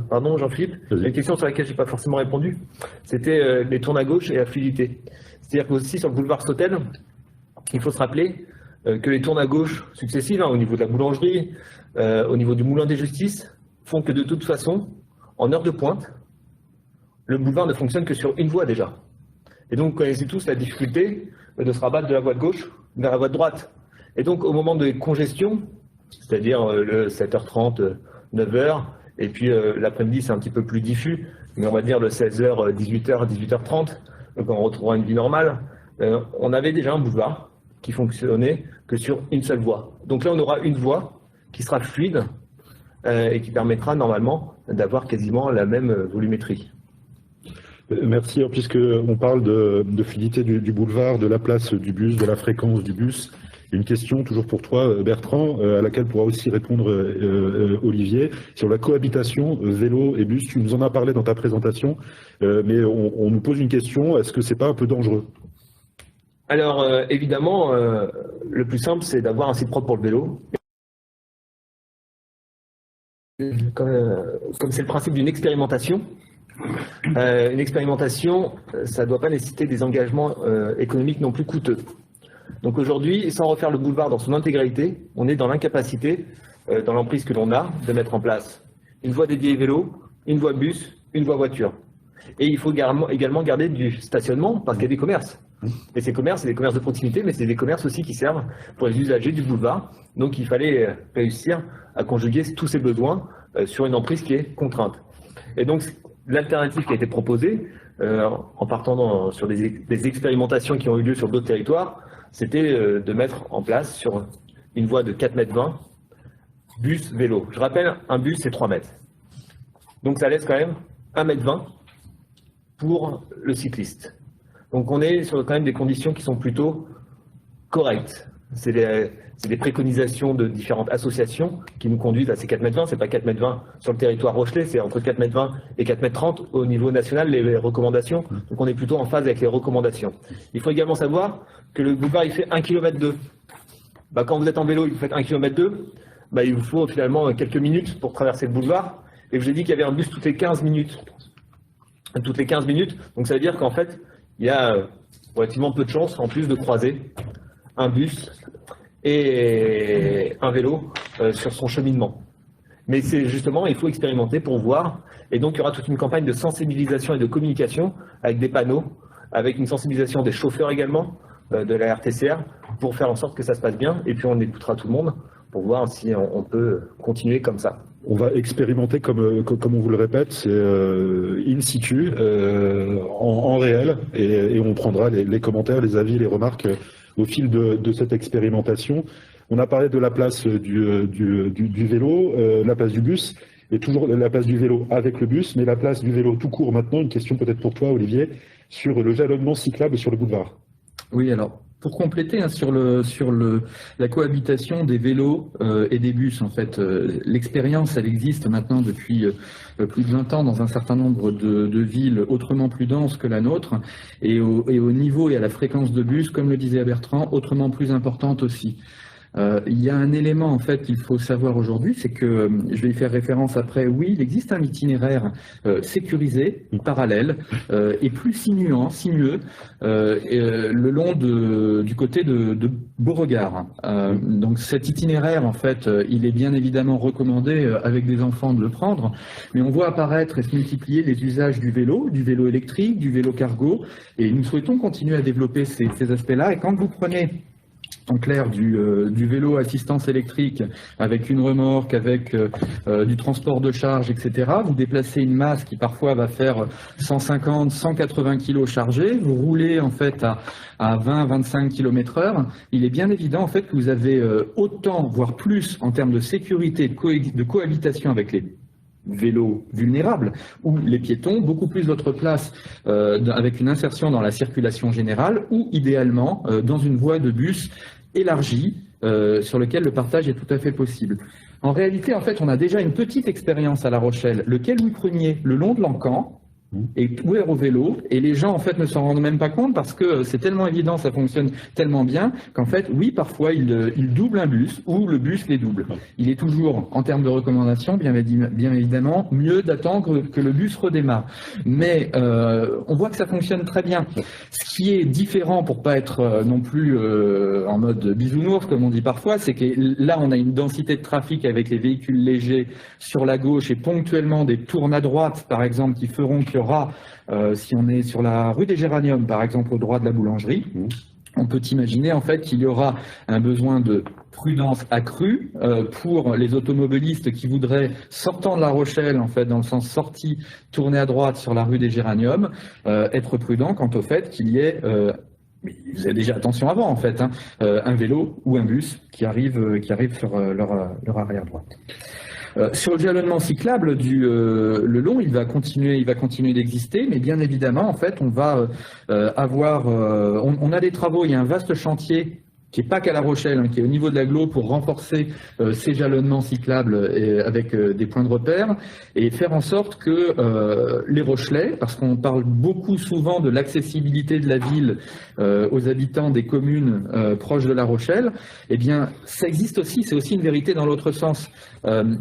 pardon Jean-Philippe, une question sur laquelle je n'ai pas forcément répondu, c'était les tournes à gauche et la fluidité. C'est-à-dire qu'aussi sur le boulevard Sautel, il faut se rappeler que les tournes à gauche successives, hein, au niveau de la boulangerie, au niveau du Moulin des Justices, font que de toute façon, en heure de pointe, le boulevard ne fonctionne que sur une voie déjà. Et donc, vous connaissez tous la difficulté de se rabattre de la voie de gauche vers la voie de droite. Et donc, au moment de congestion, c'est-à-dire le 7h30, 9h, et puis l'après-midi, c'est un petit peu plus diffus, mais on va dire le 16h, 18h, 18h30, donc on retrouvera une vie normale, on avait déjà un boulevard qui fonctionnait que sur une seule voie. Donc là, on aura une voie qui sera fluide et qui permettra normalement d'avoir quasiment la même volumétrie. Merci. Puisqu'on parle de fluidité du boulevard, de la place du bus, de la fréquence du bus, une question toujours pour toi, Bertrand, à laquelle pourra aussi répondre Olivier, sur la cohabitation vélo et bus. Tu nous en as parlé dans ta présentation, mais on nous pose une question, est-ce que c'est pas un peu dangereux ? Alors, évidemment, le plus simple, c'est d'avoir un site propre pour le vélo. Comme c'est le principe d'une expérimentation, ça ne doit pas nécessiter des engagements économiques non plus coûteux. Donc aujourd'hui, sans refaire le boulevard dans son intégralité, on est dans l'incapacité, dans l'emprise que l'on a, de mettre en place une voie dédiée vélo, une voie bus, une voie voiture. Et il faut également garder du stationnement parce qu'il y a des commerces. Et ces commerces, c'est des commerces de proximité, mais c'est des commerces aussi qui servent pour les usagers du boulevard. Donc il fallait réussir à conjuguer tous ces besoins sur une emprise qui est contrainte. Et donc l'alternative qui a été proposée, en partant sur des expérimentations qui ont eu lieu sur d'autres territoires, c'était de mettre en place sur une voie de 4,20 m, bus, vélo. Je rappelle, un bus, c'est 3 mètres. Donc ça laisse quand même 1,20 m pour le cycliste. Donc on est sur quand même des conditions qui sont plutôt correctes. C'est des préconisations de différentes associations qui nous conduisent à ces 4,20 m. C'est pas 4,20 m sur le territoire rochelais, c'est entre 4,20 m et 4,30 m au niveau national, les recommandations. Donc on est plutôt en phase avec les recommandations. Il faut également savoir que le boulevard, il fait 1,2 km. Quand vous êtes en vélo et que vous faites 1,2 km, il vous faut finalement quelques minutes pour traverser le boulevard. Et je vous ai dit qu'il y avait un bus toutes les 15 minutes. Toutes les 15 minutes. Donc ça veut dire qu'en fait, il y a relativement peu de chances en plus de croiser un bus et un vélo sur son cheminement. Mais c'est justement, il faut expérimenter pour voir. Et donc, il y aura toute une campagne de sensibilisation et de communication avec des panneaux, avec une sensibilisation des chauffeurs également, de la RTCR, pour faire en sorte que ça se passe bien. Et puis, on écoutera tout le monde pour voir si on peut continuer comme ça. On va expérimenter, comme on vous le répète, c'est in situ, en réel, et on prendra les commentaires, les avis, les remarques au fil de cette expérimentation. On a parlé de la place du vélo, la place du bus, et toujours la place du vélo avec le bus, mais la place du vélo tout court maintenant. Une question peut-être pour toi, Olivier, sur le jalonnement cyclable sur le boulevard. Oui, alors, pour compléter sur la cohabitation des vélos et des bus, en fait, l'expérience, elle existe maintenant depuis plus de 20 ans dans un certain nombre de villes autrement plus denses que la nôtre, et au niveau et à la fréquence de bus, comme le disait Bertrand, autrement plus importante aussi. Il y a un élément en fait qu'il faut savoir aujourd'hui, c'est que, je vais y faire référence après, oui, il existe un itinéraire sécurisé, parallèle, et plus sinueux, le long du côté de Beauregard. Donc cet itinéraire, en fait, il est bien évidemment recommandé avec des enfants de le prendre, mais on voit apparaître et se multiplier les usages du vélo électrique, du vélo cargo, et nous souhaitons continuer à développer ces aspects-là. Et quand vous prenez en clair du vélo assistance électrique avec une remorque, avec du transport de charge, etc. Vous déplacez une masse qui parfois va faire 150, 180 kg chargés, vous roulez en fait à 20-25 km/h. Il est bien évident en fait que vous avez autant, voire plus en termes de sécurité, de cohabitation avec les vélos vulnérables ou les piétons, beaucoup plus votre place avec une insertion dans la circulation générale ou idéalement dans une voie de bus élargie sur lequel le partage est tout à fait possible. En réalité, en fait, on a déjà une petite expérience à La Rochelle, le quai Louis Ier, le long de l'Encan, est ouvert au vélo, et les gens en fait ne s'en rendent même pas compte parce que c'est tellement évident, ça fonctionne tellement bien qu'en fait, oui, parfois ils doublent un bus ou le bus les double. Il est toujours, en termes de recommandations, bien évidemment, mieux d'attendre que le bus redémarre. Mais on voit que ça fonctionne très bien. Ce qui est différent, pour pas être non plus en mode bisounours, comme on dit parfois, c'est que là, on a une densité de trafic avec les véhicules légers sur la gauche et ponctuellement des tournes à droite, par exemple, qui feront qu'il y aura, si on est sur la rue des Géraniums, par exemple, au droit de la boulangerie, on peut imaginer en fait qu'il y aura un besoin de prudence accrue pour les automobilistes qui voudraient, sortant de La Rochelle, en fait, dans le sens sortie, tourner à droite sur la rue des Géraniums, être prudent quant au fait qu'il y ait vous avez déjà attention avant en fait, un vélo ou un bus qui arrive sur leur arrière droite. Sur le jalonnement cyclable le long, il va continuer d'exister, mais bien évidemment, en fait, on va avoir, on a des travaux, il y a un vaste chantier qui n'est pas qu'à La Rochelle, qui est au niveau de l'agglo pour renforcer ces jalonnements cyclables avec des points de repère et faire en sorte que les Rochelais, parce qu'on parle beaucoup souvent de l'accessibilité de la ville aux habitants des communes proches de La Rochelle, eh bien ça existe aussi, c'est aussi une vérité dans l'autre sens.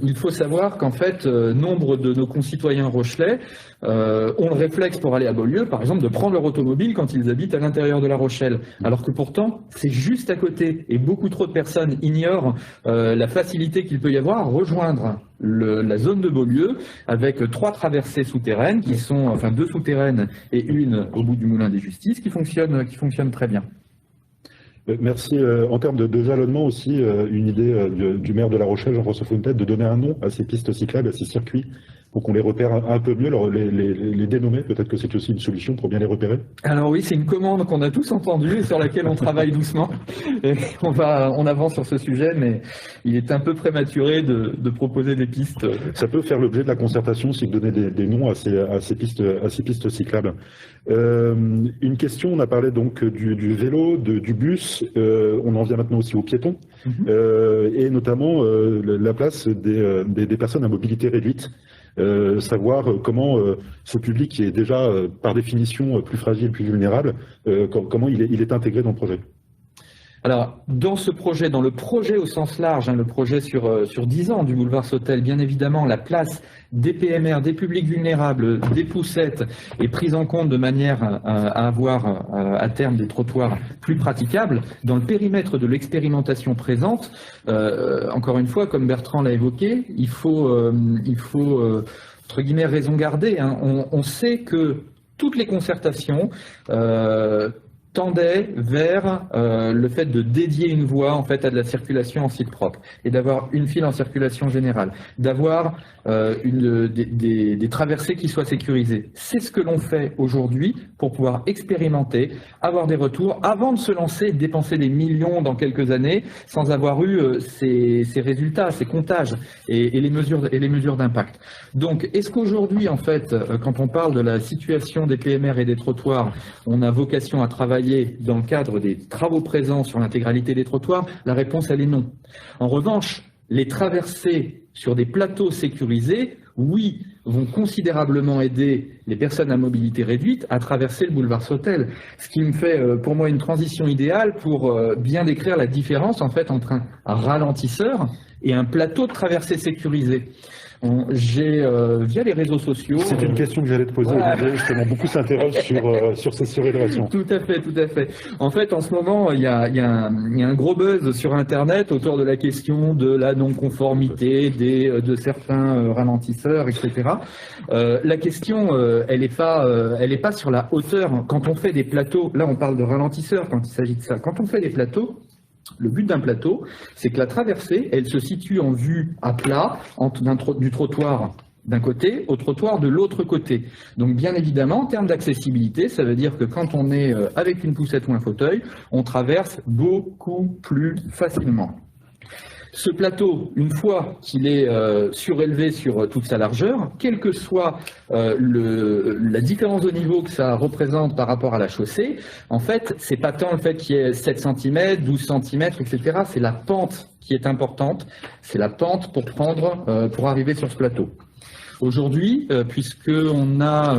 Il faut savoir qu'en fait, nombre de nos concitoyens rochelais ont le réflexe pour aller à Beaulieu, par exemple, de prendre leur automobile quand ils habitent à l'intérieur de La Rochelle, alors que pourtant, c'est juste à côté, et beaucoup trop de personnes ignorent la facilité qu'il peut y avoir à rejoindre la zone de Beaulieu avec 3 traversées souterraines, qui sont, enfin 2 souterraines et une au bout du Moulin des Justices, qui fonctionnent très bien. Merci. En termes de jalonnement aussi, une idée du maire de La Rochelle, Jean-François Fontaine, de donner un nom à ces pistes cyclables, à ces circuits pour qu'on les repère un peu mieux, les dénommer? Peut-être que c'est aussi une solution pour bien les repérer. Alors oui, c'est une commande qu'on a tous entendue et sur laquelle on travaille doucement. Et on avance sur ce sujet, mais il est un peu prématuré de proposer des pistes. Ça peut faire l'objet de la concertation si vous donnez des noms à ces pistes cyclables. Une question, on a parlé donc du vélo, du bus, on en vient maintenant aussi aux piétons, et notamment la place des personnes à mobilité réduite. Savoir comment ce public qui est déjà par définition plus fragile, plus vulnérable, comment il est intégré dans le projet. Alors, dans ce projet, dans le projet au sens large, le projet sur 10 ans du boulevard Sautel, bien évidemment, la place des PMR, des publics vulnérables, des poussettes est prise en compte de manière à avoir à terme des trottoirs plus praticables. Dans le périmètre de l'expérimentation présente, encore une fois, comme Bertrand l'a évoqué, il faut entre guillemets, raison garder. On sait que toutes les concertations tendait vers le fait de dédier une voie en fait à de la circulation en site propre et d'avoir une file en circulation générale, d'avoir des traversées qui soient sécurisées. C'est ce que l'on fait aujourd'hui pour pouvoir expérimenter, avoir des retours avant de se lancer, dépenser des millions dans quelques années sans avoir eu ces résultats, ces comptages et les mesures d'impact. Donc, est-ce qu'aujourd'hui, en fait, quand on parle de la situation des PMR et des trottoirs, on a vocation à travailler dans le cadre des travaux présents sur l'intégralité des trottoirs? La réponse, elle est non. En revanche, les traversées sur des plateaux sécurisés, oui, vont considérablement aider les personnes à mobilité réduite à traverser le boulevard Sautel. Ce qui me fait, pour moi, une transition idéale pour bien décrire la différence, en fait, entre un ralentisseur et un plateau de traversée sécurisé. J'ai, via les réseaux sociaux... C'est une question que j'allais te poser, voilà. Olivier, justement. Beaucoup s'interrogent sur ces surrévélations. Tout à fait, tout à fait. En fait, en ce moment, il y a un gros buzz sur Internet autour de la question de la non-conformité de certains ralentisseurs, etc. La question, elle est pas sur la hauteur. Quand on fait des plateaux, là on parle de ralentisseurs quand il s'agit de ça. Quand on fait des plateaux, le but d'un plateau, c'est que la traversée, elle se situe en vue à plat du trottoir d'un côté au trottoir de l'autre côté. Donc bien évidemment, en termes d'accessibilité, ça veut dire que quand on est avec une poussette ou un fauteuil, on traverse beaucoup plus facilement. Ce plateau, une fois qu'il est surélevé sur toute sa largeur, quelle que soit la différence de niveau que ça représente par rapport à la chaussée, en fait, c'est pas tant le fait qu'il y ait 7 cm, 12 cm, etc. C'est la pente qui est importante. C'est la pente pour arriver sur ce plateau. Aujourd'hui, puisqu'on a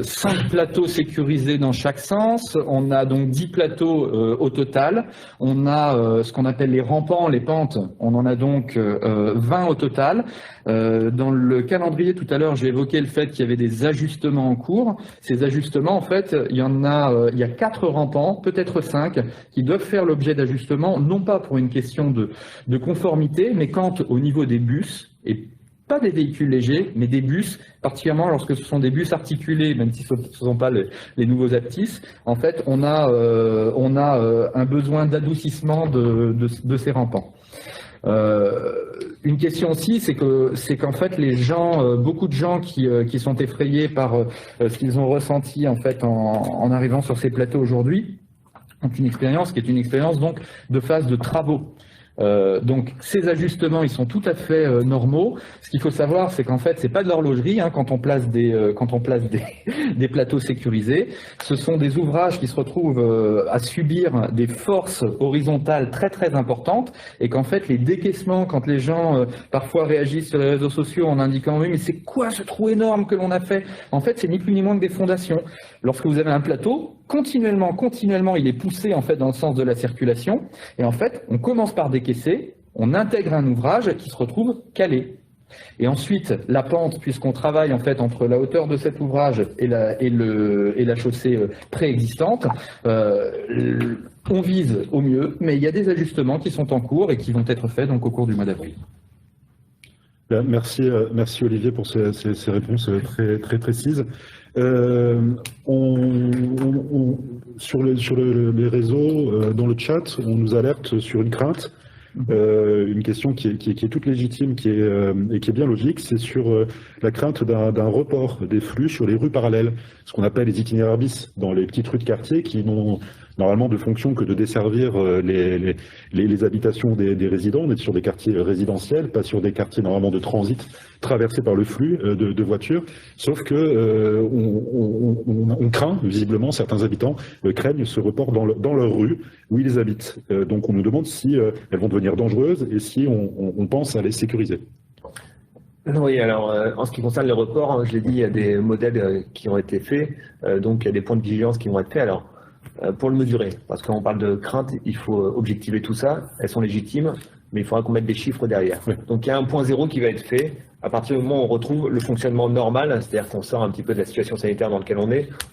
5 plateaux sécurisés dans chaque sens, on a donc 10 plateaux au total, on a ce qu'on appelle les rampants, les pentes, on en a donc 20 au total. Dans le calendrier, tout à l'heure, j'ai évoqué le fait qu'il y avait des ajustements en cours. Ces ajustements, en fait, il y a 4 rampants, peut-être 5, qui doivent faire l'objet d'ajustements, non pas pour une question de conformité, mais quand au niveau des bus, et pas des véhicules légers, mais des bus, particulièrement lorsque ce sont des bus articulés, même si ce ne sont pas les nouveaux Aptis, en fait, on a un besoin d'adoucissement de ces rampants. Une question aussi, c'est qu'en fait les gens, beaucoup de gens qui sont effrayés par ce qu'ils ont ressenti en fait en arrivant sur ces plateaux aujourd'hui, ont une expérience qui est une expérience donc de phase de travaux. Donc ces ajustements, ils sont tout à fait normaux. Ce qu'il faut savoir, c'est qu'en fait, c'est pas de l'horlogerie quand on place des plateaux sécurisés. Ce sont des ouvrages qui se retrouvent à subir des forces horizontales très très importantes, et qu'en fait, les décaissements, quand les gens parfois réagissent sur les réseaux sociaux en indiquant oui, mais c'est quoi ce trou énorme que l'on a fait? En fait, c'est ni plus ni moins que des fondations. Lorsque vous avez un plateau, continuellement, il est poussé en fait dans le sens de la circulation, et en fait, on commence par décaisser, on intègre un ouvrage qui se retrouve calé. Et ensuite, la pente, puisqu'on travaille en fait entre la hauteur de cet ouvrage et la chaussée préexistante, on vise au mieux, mais il y a des ajustements qui sont en cours et qui vont être faits donc au cours du mois d'avril. Merci Olivier pour ces réponses très très précises. Sur les réseaux, dans le chat, on nous alerte sur une crainte. Une question qui est toute légitime et qui est bien logique, c'est sur la crainte d'un report des flux sur les rues parallèles, ce qu'on appelle les itinéraires bis, dans les petites rues de quartier qui n'ont normalement de fonction que de desservir les habitations des résidents. On est sur des quartiers résidentiels, pas sur des quartiers normalement de transit traversés par le flux de voitures, sauf que on craint, visiblement, certains habitants craignent ce report dans leur rue où ils habitent. Donc on nous demande si elles vont devenir dangereuses et si on pense à les sécuriser. Oui, alors en ce qui concerne les reports, hein, je l'ai dit, il y a des modèles qui ont été faits, donc il y a des points de vigilance qui vont être faits. Alors, pour le mesurer, parce qu'on parle de crainte, il faut objectiver tout ça, elles sont légitimes, mais il faudra qu'on mette des chiffres derrière. Oui. Donc il y a un point zéro qui va être fait à partir du moment où on retrouve le fonctionnement normal, c'est-à-dire qu'on sort un petit peu de la situation sanitaire dans laquelle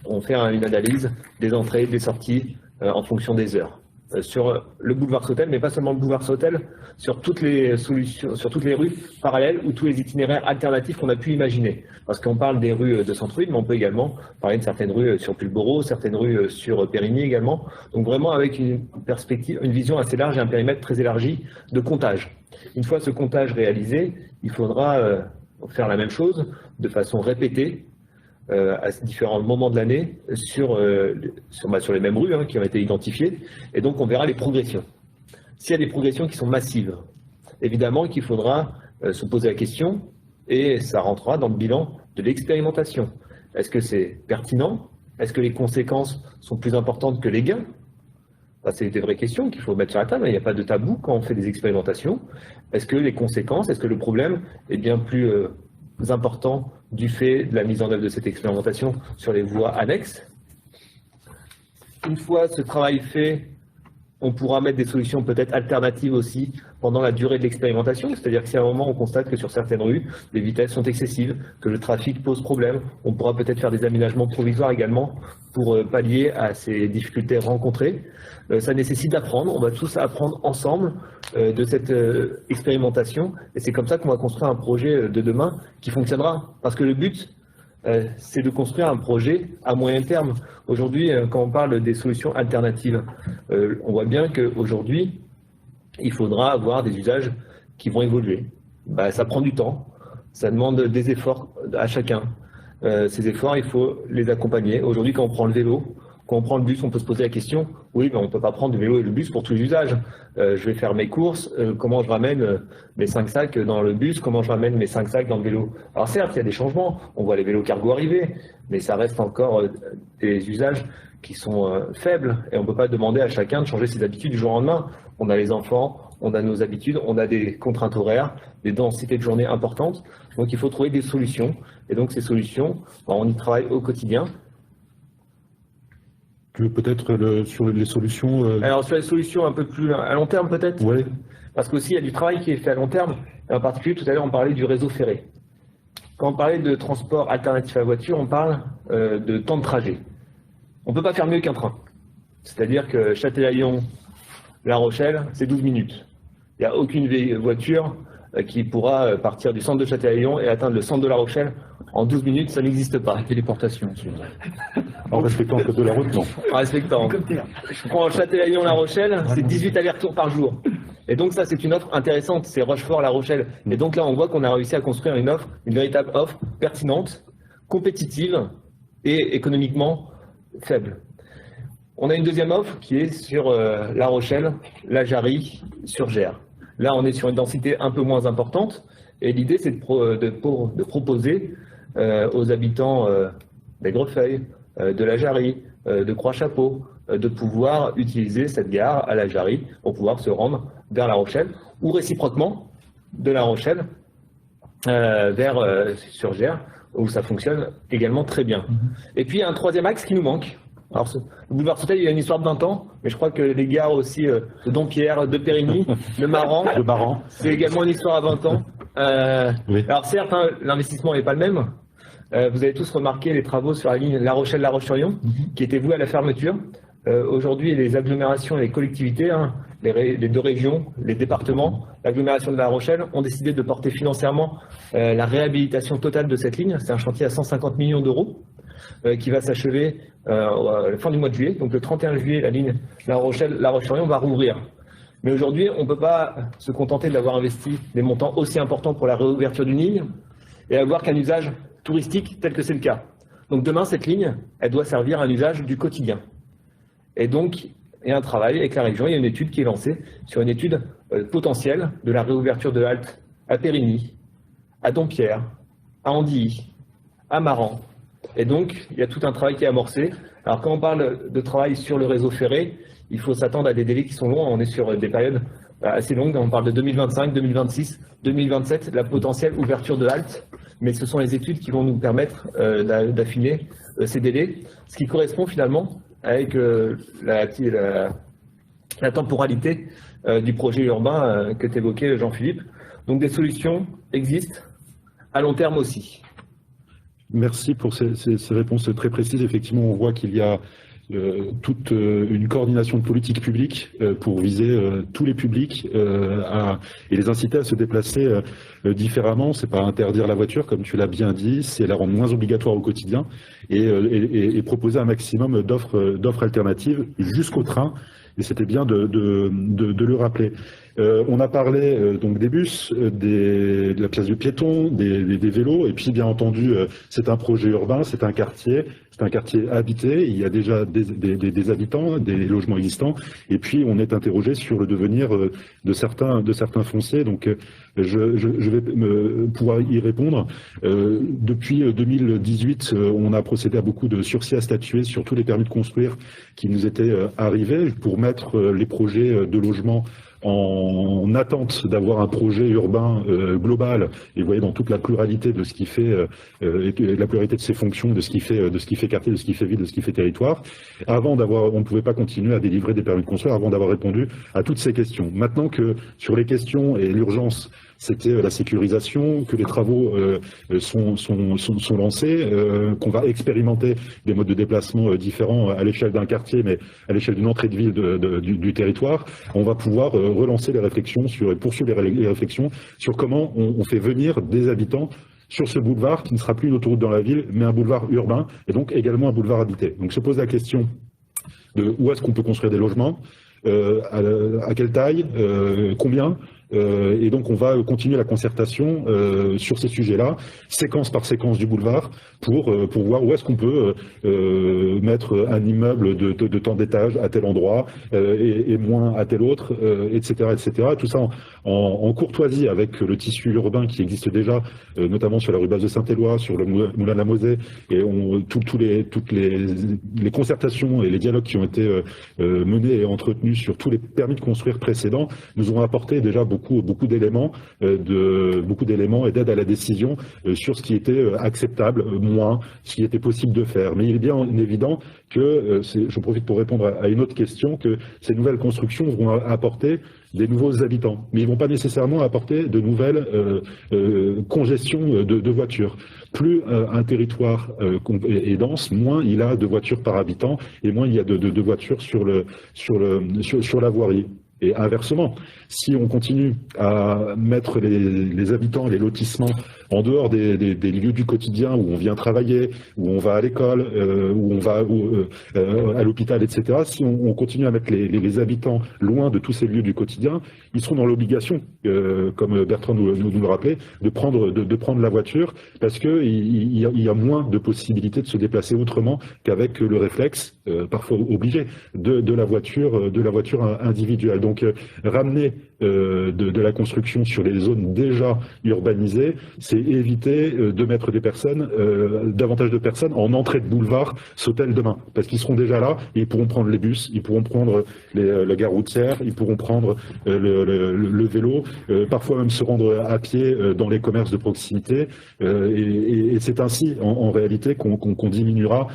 on fait une analyse des entrées, des sorties en fonction des heures. Sur le boulevard Sautel, mais pas seulement le boulevard Sautel, sur toutes les solutions, sur toutes les rues parallèles ou tous les itinéraires alternatifs qu'on a pu imaginer. Parce qu'on parle des rues de centre-ville, mais on peut également parler de certaines rues sur Pulboro, certaines rues sur Périgny également. Donc vraiment avec une perspective, une vision assez large et un périmètre très élargi de comptage. Une fois ce comptage réalisé, il faudra faire la même chose de façon répétée à différents moments de l'année sur les mêmes rues qui ont été identifiées, et donc on verra les progressions. S'il y a des progressions qui sont massives, évidemment qu'il faudra se poser la question, et ça rentrera dans le bilan de l'expérimentation. Est-ce que c'est pertinent? Est-ce que les conséquences sont plus importantes que les gains? C'est des vraies questions qu'il faut mettre sur la table. Il n'y a pas de tabou quand on fait des expérimentations. Est-ce que les conséquences, est-ce que le problème est bien plus important du fait de la mise en œuvre de cette expérimentation sur les voies annexes? Une fois ce travail fait, on pourra mettre des solutions peut-être alternatives aussi pendant la durée de l'expérimentation. C'est-à-dire que si à un moment on constate que sur certaines rues, les vitesses sont excessives, que le trafic pose problème, on pourra peut-être faire des aménagements provisoires également pour pallier à ces difficultés rencontrées. Ça nécessite d'apprendre, on va tous apprendre ensemble de cette expérimentation, et c'est comme ça qu'on va construire un projet de demain qui fonctionnera. Parce que le but, c'est de construire un projet à moyen terme. Aujourd'hui, quand on parle des solutions alternatives, on voit bien qu'aujourd'hui, il faudra avoir des usages qui vont évoluer. Ça prend du temps, ça demande des efforts à chacun. Ces efforts, il faut les accompagner. Aujourd'hui, quand on prend le vélo, quand on prend le bus, on peut se poser la question, oui, mais on ne peut pas prendre le vélo et le bus pour tous les usages. Je vais faire mes courses, comment je ramène mes 5 sacs dans le bus, comment je ramène mes 5 sacs dans le vélo. Alors certes, il y a des changements, on voit les vélos cargo arriver, mais ça reste encore des usages qui sont faibles, et on ne peut pas demander à chacun de changer ses habitudes du jour au lendemain. On a les enfants, on a nos habitudes, on a des contraintes horaires, des densités de journée importantes, donc il faut trouver des solutions. Et donc ces solutions, on y travaille au quotidien. Peut-être sur les solutions. Alors sur les solutions un peu plus à long terme peut-être. Oui. Parce qu'aussi il y a du travail qui est fait à long terme. Et en particulier tout à l'heure on parlait du réseau ferré. Quand on parlait de transport alternatif à la voiture, on parle de temps de trajet. On ne peut pas faire mieux qu'un train. C'est-à-dire que Châtelaillon-La Rochelle, c'est 12 minutes. Il n'y a aucune voiture qui pourra partir du centre de Châtelaillon et atteindre le centre de La Rochelle en 12 minutes, ça n'existe pas. Téléportation. En respectant le code de la route, non. En respectant. Je prends Châtelaillon-La Rochelle, c'est 18 allers-retours par jour. Et donc ça, c'est une offre intéressante, c'est Rochefort-La Rochelle. Et donc là, on voit qu'on a réussi à construire une offre, une véritable offre pertinente, compétitive et économiquement faible. On a une deuxième offre qui est sur La Rochelle, La Jarrie, sur Gers. Là, on est sur une densité un peu moins importante. Et l'idée, c'est de proposer aux habitants d'Aigrefeuille, de La Jarrie, de Croix-Chapeau, de pouvoir utiliser cette gare à La Jarrie pour pouvoir se rendre vers La Rochelle, ou réciproquement de La Rochelle sur Gers, où ça fonctionne également très bien. Et puis, il y a un troisième axe qui nous manque. Alors, le boulevard Sautel, il y a une histoire de 20 ans, mais je crois que les gares aussi de Dompierre, de Périgny, de Maran, c'est également une histoire à 20 ans. Oui. Alors certes, l'investissement n'est pas le même. Vous avez tous remarqué les travaux sur la ligne La Rochelle-La Roche-sur-Yon, qui étaient voués à la fermeture. Aujourd'hui, les agglomérations et les collectivités, les deux régions, les départements, l'agglomération de La Rochelle, ont décidé de porter financièrement la réhabilitation totale de cette ligne. C'est un chantier à 150 millions d'euros qui va s'achever à la fin du mois de juillet. Donc le 31 juillet, la ligne La Rochelle-La Roche-sur-Yon va rouvrir. Mais aujourd'hui, on ne peut pas se contenter d'avoir investi des montants aussi importants pour la réouverture d'une ligne et avoir qu'un usage touristique tel que c'est le cas. Donc demain, cette ligne, elle doit servir à un usage du quotidien. Et donc, il y a un travail avec la région, il y a une étude qui est lancée sur une étude potentielle de la réouverture de haltes à Périgny, à Dompierre, à Andilly, à Maran. Et donc, il y a tout un travail qui est amorcé. Alors, quand on parle de travail sur le réseau ferré, il faut s'attendre à des délais qui sont longs. On est sur des périodes assez longues. On parle de 2025, 2026, 2027, la potentielle ouverture de haltes. Mais ce sont les études qui vont nous permettre d'affiner ces délais, ce qui correspond finalement avec la temporalité du projet urbain que t'évoquais, Jean-Philippe. Donc des solutions existent, à long terme aussi. Merci pour ces réponses très précises. Effectivement, on voit qu'il y a toute une coordination de politique publique pour viser tous les publics et les inciter à se déplacer différemment. C'est pas interdire la voiture, comme tu l'as bien dit, c'est la rendre moins obligatoire au quotidien et proposer un maximum d'offres alternatives jusqu'au train. Et c'était bien de le rappeler. On a parlé donc des bus, de la place du piéton, des vélos, et puis bien entendu, c'est un projet urbain, c'est un quartier habité, il y a déjà des habitants, des logements existants, et puis on est interrogé sur le devenir de certains fonciers. Donc je vais pouvoir y répondre. Depuis 2018, on a procédé à beaucoup de sursis à statuer sur tous les permis de construire qui nous étaient arrivés pour mettre les projets de logement en attente d'avoir un projet urbain global, et vous voyez dans toute la pluralité de ce qui fait, la pluralité de ses fonctions, de ce qui fait quartier, de ce qui fait ville, de ce qui fait territoire. On ne pouvait pas continuer à délivrer des permis de construire avant d'avoir répondu à toutes ces questions. Maintenant que sur les questions et l'urgence, c'était la sécurisation, que les travaux sont lancés, qu'on va expérimenter des modes de déplacement différents à l'échelle d'un quartier, mais à l'échelle d'une entrée de ville du territoire, on va pouvoir relancer les réflexions poursuivre les réflexions sur comment on fait venir des habitants sur ce boulevard qui ne sera plus une autoroute dans la ville, mais un boulevard urbain, et donc également un boulevard habité. Donc se pose la question de où est-ce qu'on peut construire des logements, à quelle taille, combien. Et donc on va continuer la concertation sur ces sujets-là, séquence par séquence du boulevard, pour voir où est-ce qu'on peut mettre un immeuble de tant d'étages à tel endroit et moins à tel autre, etc., etc. Tout ça en courtoisie avec le tissu urbain qui existe déjà, notamment sur la rue Basse de Saint-Éloi, sur le Moulin de la Mosée, et toutes les concertations et les dialogues qui ont été menés et entretenus sur tous les permis de construire précédents nous ont apporté déjà beaucoup d'éléments et d'aide à la décision sur ce qui était acceptable, moins, ce qui était possible de faire. Mais il est bien évident que, je profite pour répondre à une autre question, que ces nouvelles constructions vont apporter des nouveaux habitants, mais ils ne vont pas nécessairement apporter de nouvelles congestions de voitures. Plus un territoire est dense, moins il a de voitures par habitant et moins il y a de voitures sur la voirie. Et inversement, si on continue à mettre les habitants, les lotissements en dehors des lieux du quotidien où on vient travailler, où on va à l'école, où on va à l'hôpital, etc., si on continue à mettre les habitants loin de tous ces lieux du quotidien, ils seront dans l'obligation, comme Bertrand nous le rappelait, de prendre la voiture, parce qu'il y a moins de possibilités de se déplacer autrement qu'avec le réflexe, parfois obligé, de la voiture individuelle. Donc ramener de la construction sur les zones déjà urbanisées, c'est éviter de mettre davantage de personnes en entrée de boulevard Sautel demain, parce qu'ils seront déjà là, et ils pourront prendre les bus, ils pourront prendre la gare routière, ils pourront prendre le vélo, parfois même se rendre à pied dans les commerces de proximité, et c'est ainsi en réalité qu'on diminuera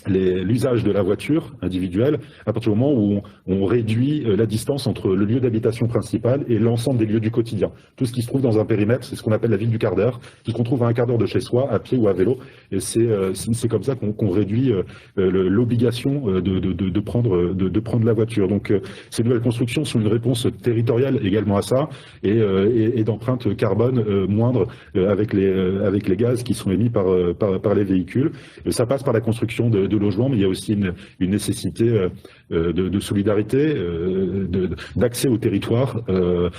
l'usage de la voiture individuelle à partir du moment où on réduit la distance entre le lieu d'habitation principal et l'ensemble des lieux du quotidien. Tout ce qui se trouve dans un périmètre, c'est ce qu'on appelle la ville du quart d'heure, tout ce qu'on trouve à un quart d'heure de chez soi, à pied ou à vélo, et c'est comme ça qu'on réduit l'obligation de prendre la voiture. Donc ces nouvelles constructions sont une réponse territoriale également à ça, et d'empreinte carbone moindre avec les gaz qui sont émis par les véhicules. Ça passe par la construction de logement, mais il y a aussi une nécessité de solidarité, d'accès au territoire,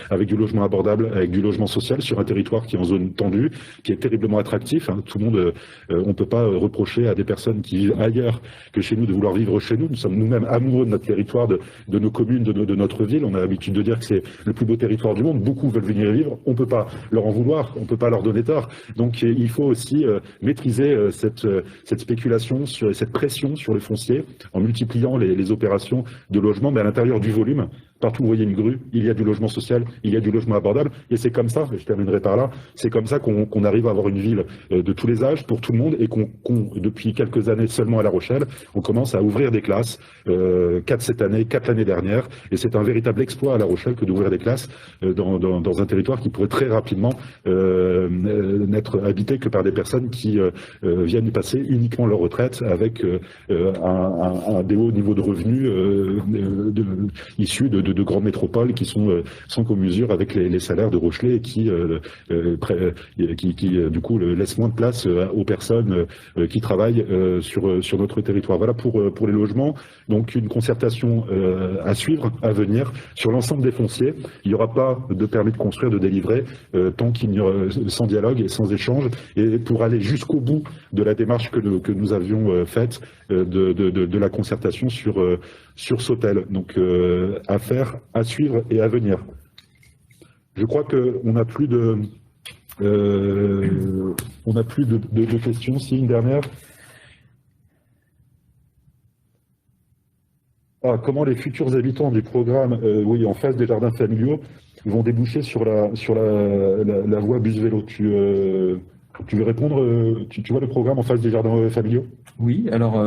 avec du logement abordable, avec du logement social sur un territoire qui est en zone tendue, qui est terriblement attractif. Hein. Tout le monde, on ne peut pas reprocher à des personnes qui vivent ailleurs que chez nous de vouloir vivre chez nous. Nous sommes nous-mêmes amoureux de notre territoire, de nos communes, de notre ville. On a l'habitude de dire que c'est le plus beau territoire du monde. Beaucoup veulent venir y vivre. On ne peut pas leur en vouloir, on ne peut pas leur donner tort. Donc il faut aussi maîtriser cette spéculation, cette pression sur le foncier en multipliant les opérations de logement, mais à l'intérieur du volume. Partout où vous voyez une grue, il y a du logement social, il y a du logement abordable, et c'est comme ça, je terminerai par là, c'est comme ça qu'on arrive à avoir une ville de tous les âges, pour tout le monde, et depuis quelques années seulement à La Rochelle, on commence à ouvrir des classes, 4 cette année, 4 l'année dernière, et c'est un véritable exploit à La Rochelle que d'ouvrir des classes dans un territoire qui pourrait très rapidement n'être habité que par des personnes qui viennent y passer uniquement leur retraite avec des hauts niveaux de revenus issus de grandes métropoles qui sont sans commune mesure avec les salaires de Rochelet et qui du coup laissent moins de place aux personnes qui travaillent sur notre territoire. Voilà pour les logements. Donc une concertation à suivre, à venir sur l'ensemble des fonciers. Il n'y aura pas de permis de construire, de délivrer tant qu'il n'y aura sans dialogue et sans échange, et pour aller jusqu'au bout de la démarche que nous avions faite de la concertation sur Sotel. Donc à faire, à suivre et à venir. Je crois qu'on n'a plus de questions. Si, une dernière. Comment les futurs habitants du programme, oui, en face des jardins familiaux, vont déboucher sur la voie bus-vélo. Tu veux répondre, tu vois le programme en face des jardins familiaux? Oui, alors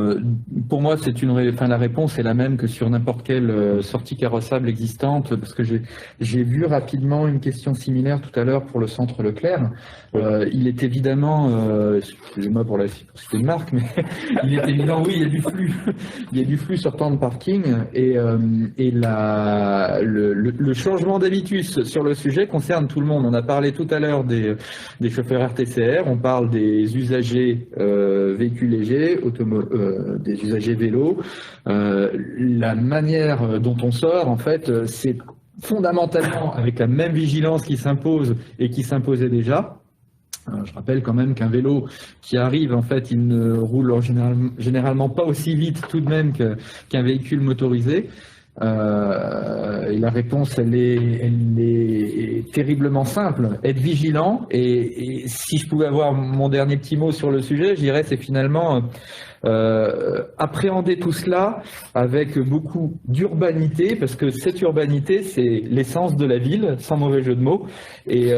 pour moi, la réponse est la même que sur n'importe quelle sortie carrossable existante, parce que j'ai vu rapidement une question similaire tout à l'heure pour le centre Leclerc. Il est évidemment, excusez-moi pour citer une marque, mais il est évident, oui, il y a du flux, il y a du flux sur temps de parking, et le changement d'habitus sur le sujet concerne tout le monde. On a parlé tout à l'heure des chauffeurs RTCR, on parle des usagers véhicules légers, des usagers vélos. La manière dont on sort, en fait, c'est fondamentalement avec la même vigilance qui s'impose et qui s'imposait déjà. Je rappelle quand même qu'un vélo qui arrive, en fait, il ne roule généralement pas aussi vite tout de même qu'un véhicule motorisé. Et la réponse, elle est terriblement simple. Être vigilant, et si je pouvais avoir mon dernier petit mot sur le sujet, je dirais c'est finalement appréhender tout cela avec beaucoup d'urbanité, parce que cette urbanité, c'est l'essence de la ville, sans mauvais jeu de mots, et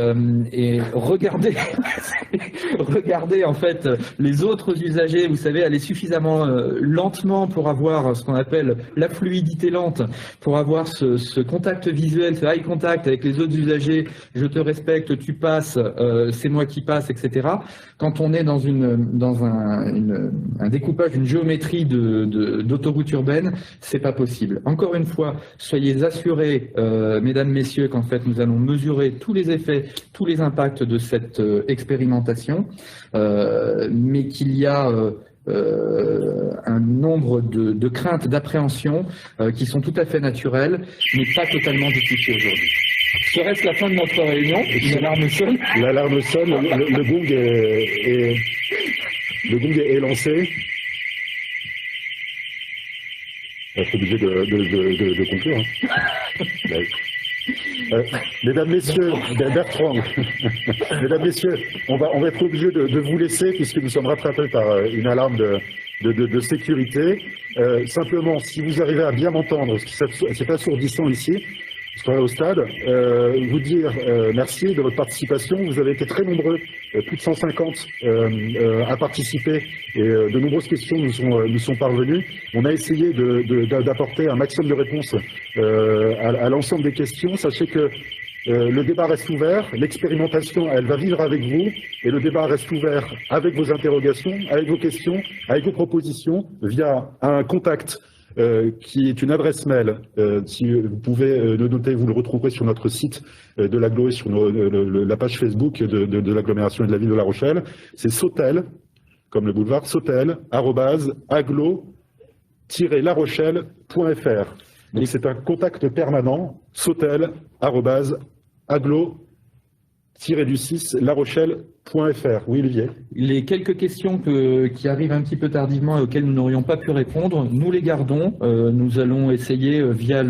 regarder en fait les autres usagers, vous savez, aller suffisamment lentement pour avoir ce qu'on appelle la fluidité lente, pour avoir ce contact visuel, ce eye contact avec les autres usagers, je te respecte, tu passes, c'est moi qui passe, etc. Quand on est dans un découpage, une géométrie d'autoroute urbaine, c'est pas possible. Encore une fois, soyez assurés, mesdames, messieurs, qu'en fait nous allons mesurer tous les effets, tous les impacts de cette expérimentation, mais qu'il y a un nombre de craintes, d'appréhensions qui sont tout à fait naturelles, mais pas totalement justifiées aujourd'hui. Serait-ce la fin de notre réunion? L'alarme sonne. L'alarme sonne, le gong est lancé. Je suis obligé de conclure. Mesdames, messieurs, Bertrand, mesdames, messieurs, on va être obligé de vous laisser puisque nous sommes rattrapés par une alarme de sécurité. Simplement, si vous arrivez à bien m'entendre, parce que c'est assourdissant ici, au stade, vous dire merci de votre participation. Vous avez été très nombreux, plus de 150 à participer, et de nombreuses questions nous sont parvenues. On a essayé d'apporter un maximum de réponses à l'ensemble des questions. Sachez que le débat reste ouvert, l'expérimentation, elle va vivre avec vous, et le débat reste ouvert avec vos interrogations, avec vos questions, avec vos propositions, via un contact qui est une adresse mail. Si vous pouvez le noter, vous le retrouverez sur notre site de l'agglo et sur la page Facebook de l'agglomération et de la ville de La Rochelle. C'est Sotel, comme le boulevard, sautel@aglo-larochelle.fr. Donc c'est un contact permanent, sautel@aglo-larochelle.fr. Oui, Olivier. Les quelques questions qui arrivent un petit peu tardivement et auxquelles nous n'aurions pas pu répondre, nous les gardons. Nous allons essayer via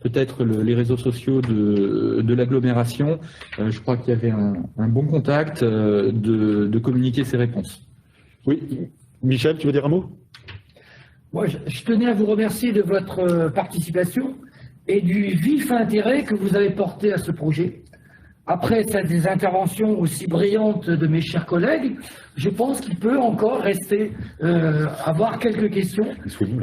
peut-être les réseaux sociaux de l'agglomération, je crois qu'il y avait un bon contact, de communiquer ces réponses. Oui, Michel, tu veux dire un mot? Moi, je tenais à vous remercier de votre participation et du vif intérêt que vous avez porté à ce projet. Après ces interventions aussi brillantes de mes chers collègues, je pense qu'il peut encore rester, avoir quelques questions.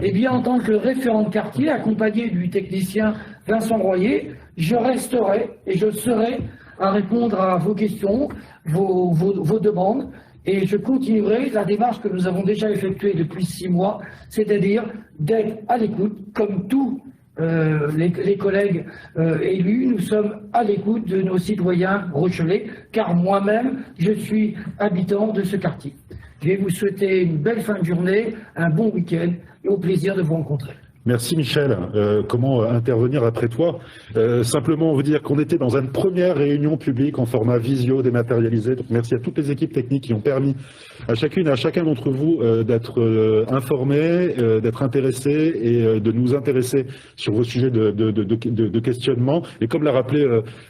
Eh bien, en tant que référent de quartier, accompagné du technicien Vincent Royer, je resterai et je serai à répondre à vos questions, vos demandes. Et je continuerai la démarche que nous avons déjà effectuée depuis 6 mois, c'est-à-dire d'être à l'écoute, comme tous les collègues élus, nous sommes à l'écoute de nos citoyens rochelais, car moi-même, je suis habitant de ce quartier. Je vais vous souhaiter une belle fin de journée, un bon week-end et au plaisir de vous rencontrer. Merci Michel. Comment intervenir après toi? Simplement vous dire qu'on était dans une première réunion publique en format visio dématérialisé. Donc merci à toutes les équipes techniques qui ont permis à chacune et à chacun d'entre vous d'être informés, d'être intéressés et de nous intéresser sur vos sujets de questionnement. Et comme l'a rappelé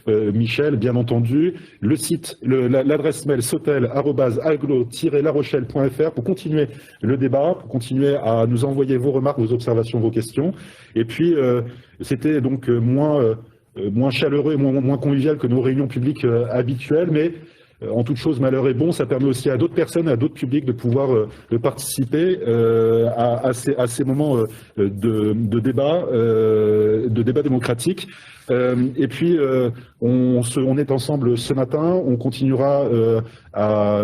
Michel, bien entendu, le site, l'adresse mail sautel@aglo-larochelle.fr pour continuer le débat, pour continuer à nous envoyer vos remarques, vos observations, vos questions. Et puis, c'était donc moins chaleureux et moins convivial que nos réunions publiques habituelles, mais en toute chose, malheur est bon, ça permet aussi à d'autres personnes, à d'autres publics de pouvoir de participer à ces moments de débat démocratique. Et puis, on est ensemble ce matin, on continuera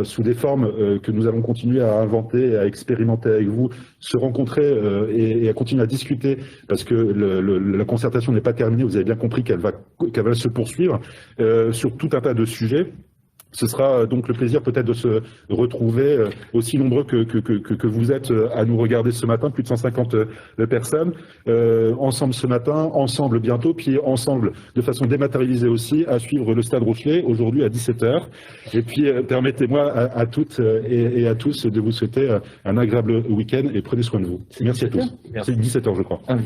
sous des formes que nous allons continuer à inventer, à expérimenter avec vous, se rencontrer et à continuer à discuter, parce que la concertation n'est pas terminée, vous avez bien compris qu'elle va se poursuivre sur tout un tas de sujets. Ce sera donc le plaisir peut-être de se retrouver aussi nombreux que vous êtes à nous regarder ce matin, plus de 150 personnes, ensemble ce matin, ensemble bientôt, puis ensemble de façon dématérialisée aussi à suivre le Stade Rochelet aujourd'hui à 17h. Et puis permettez-moi à toutes et à tous de vous souhaiter un agréable week-end et prenez soin de vous. Merci à tous. C'est 17h je crois. Ah oui.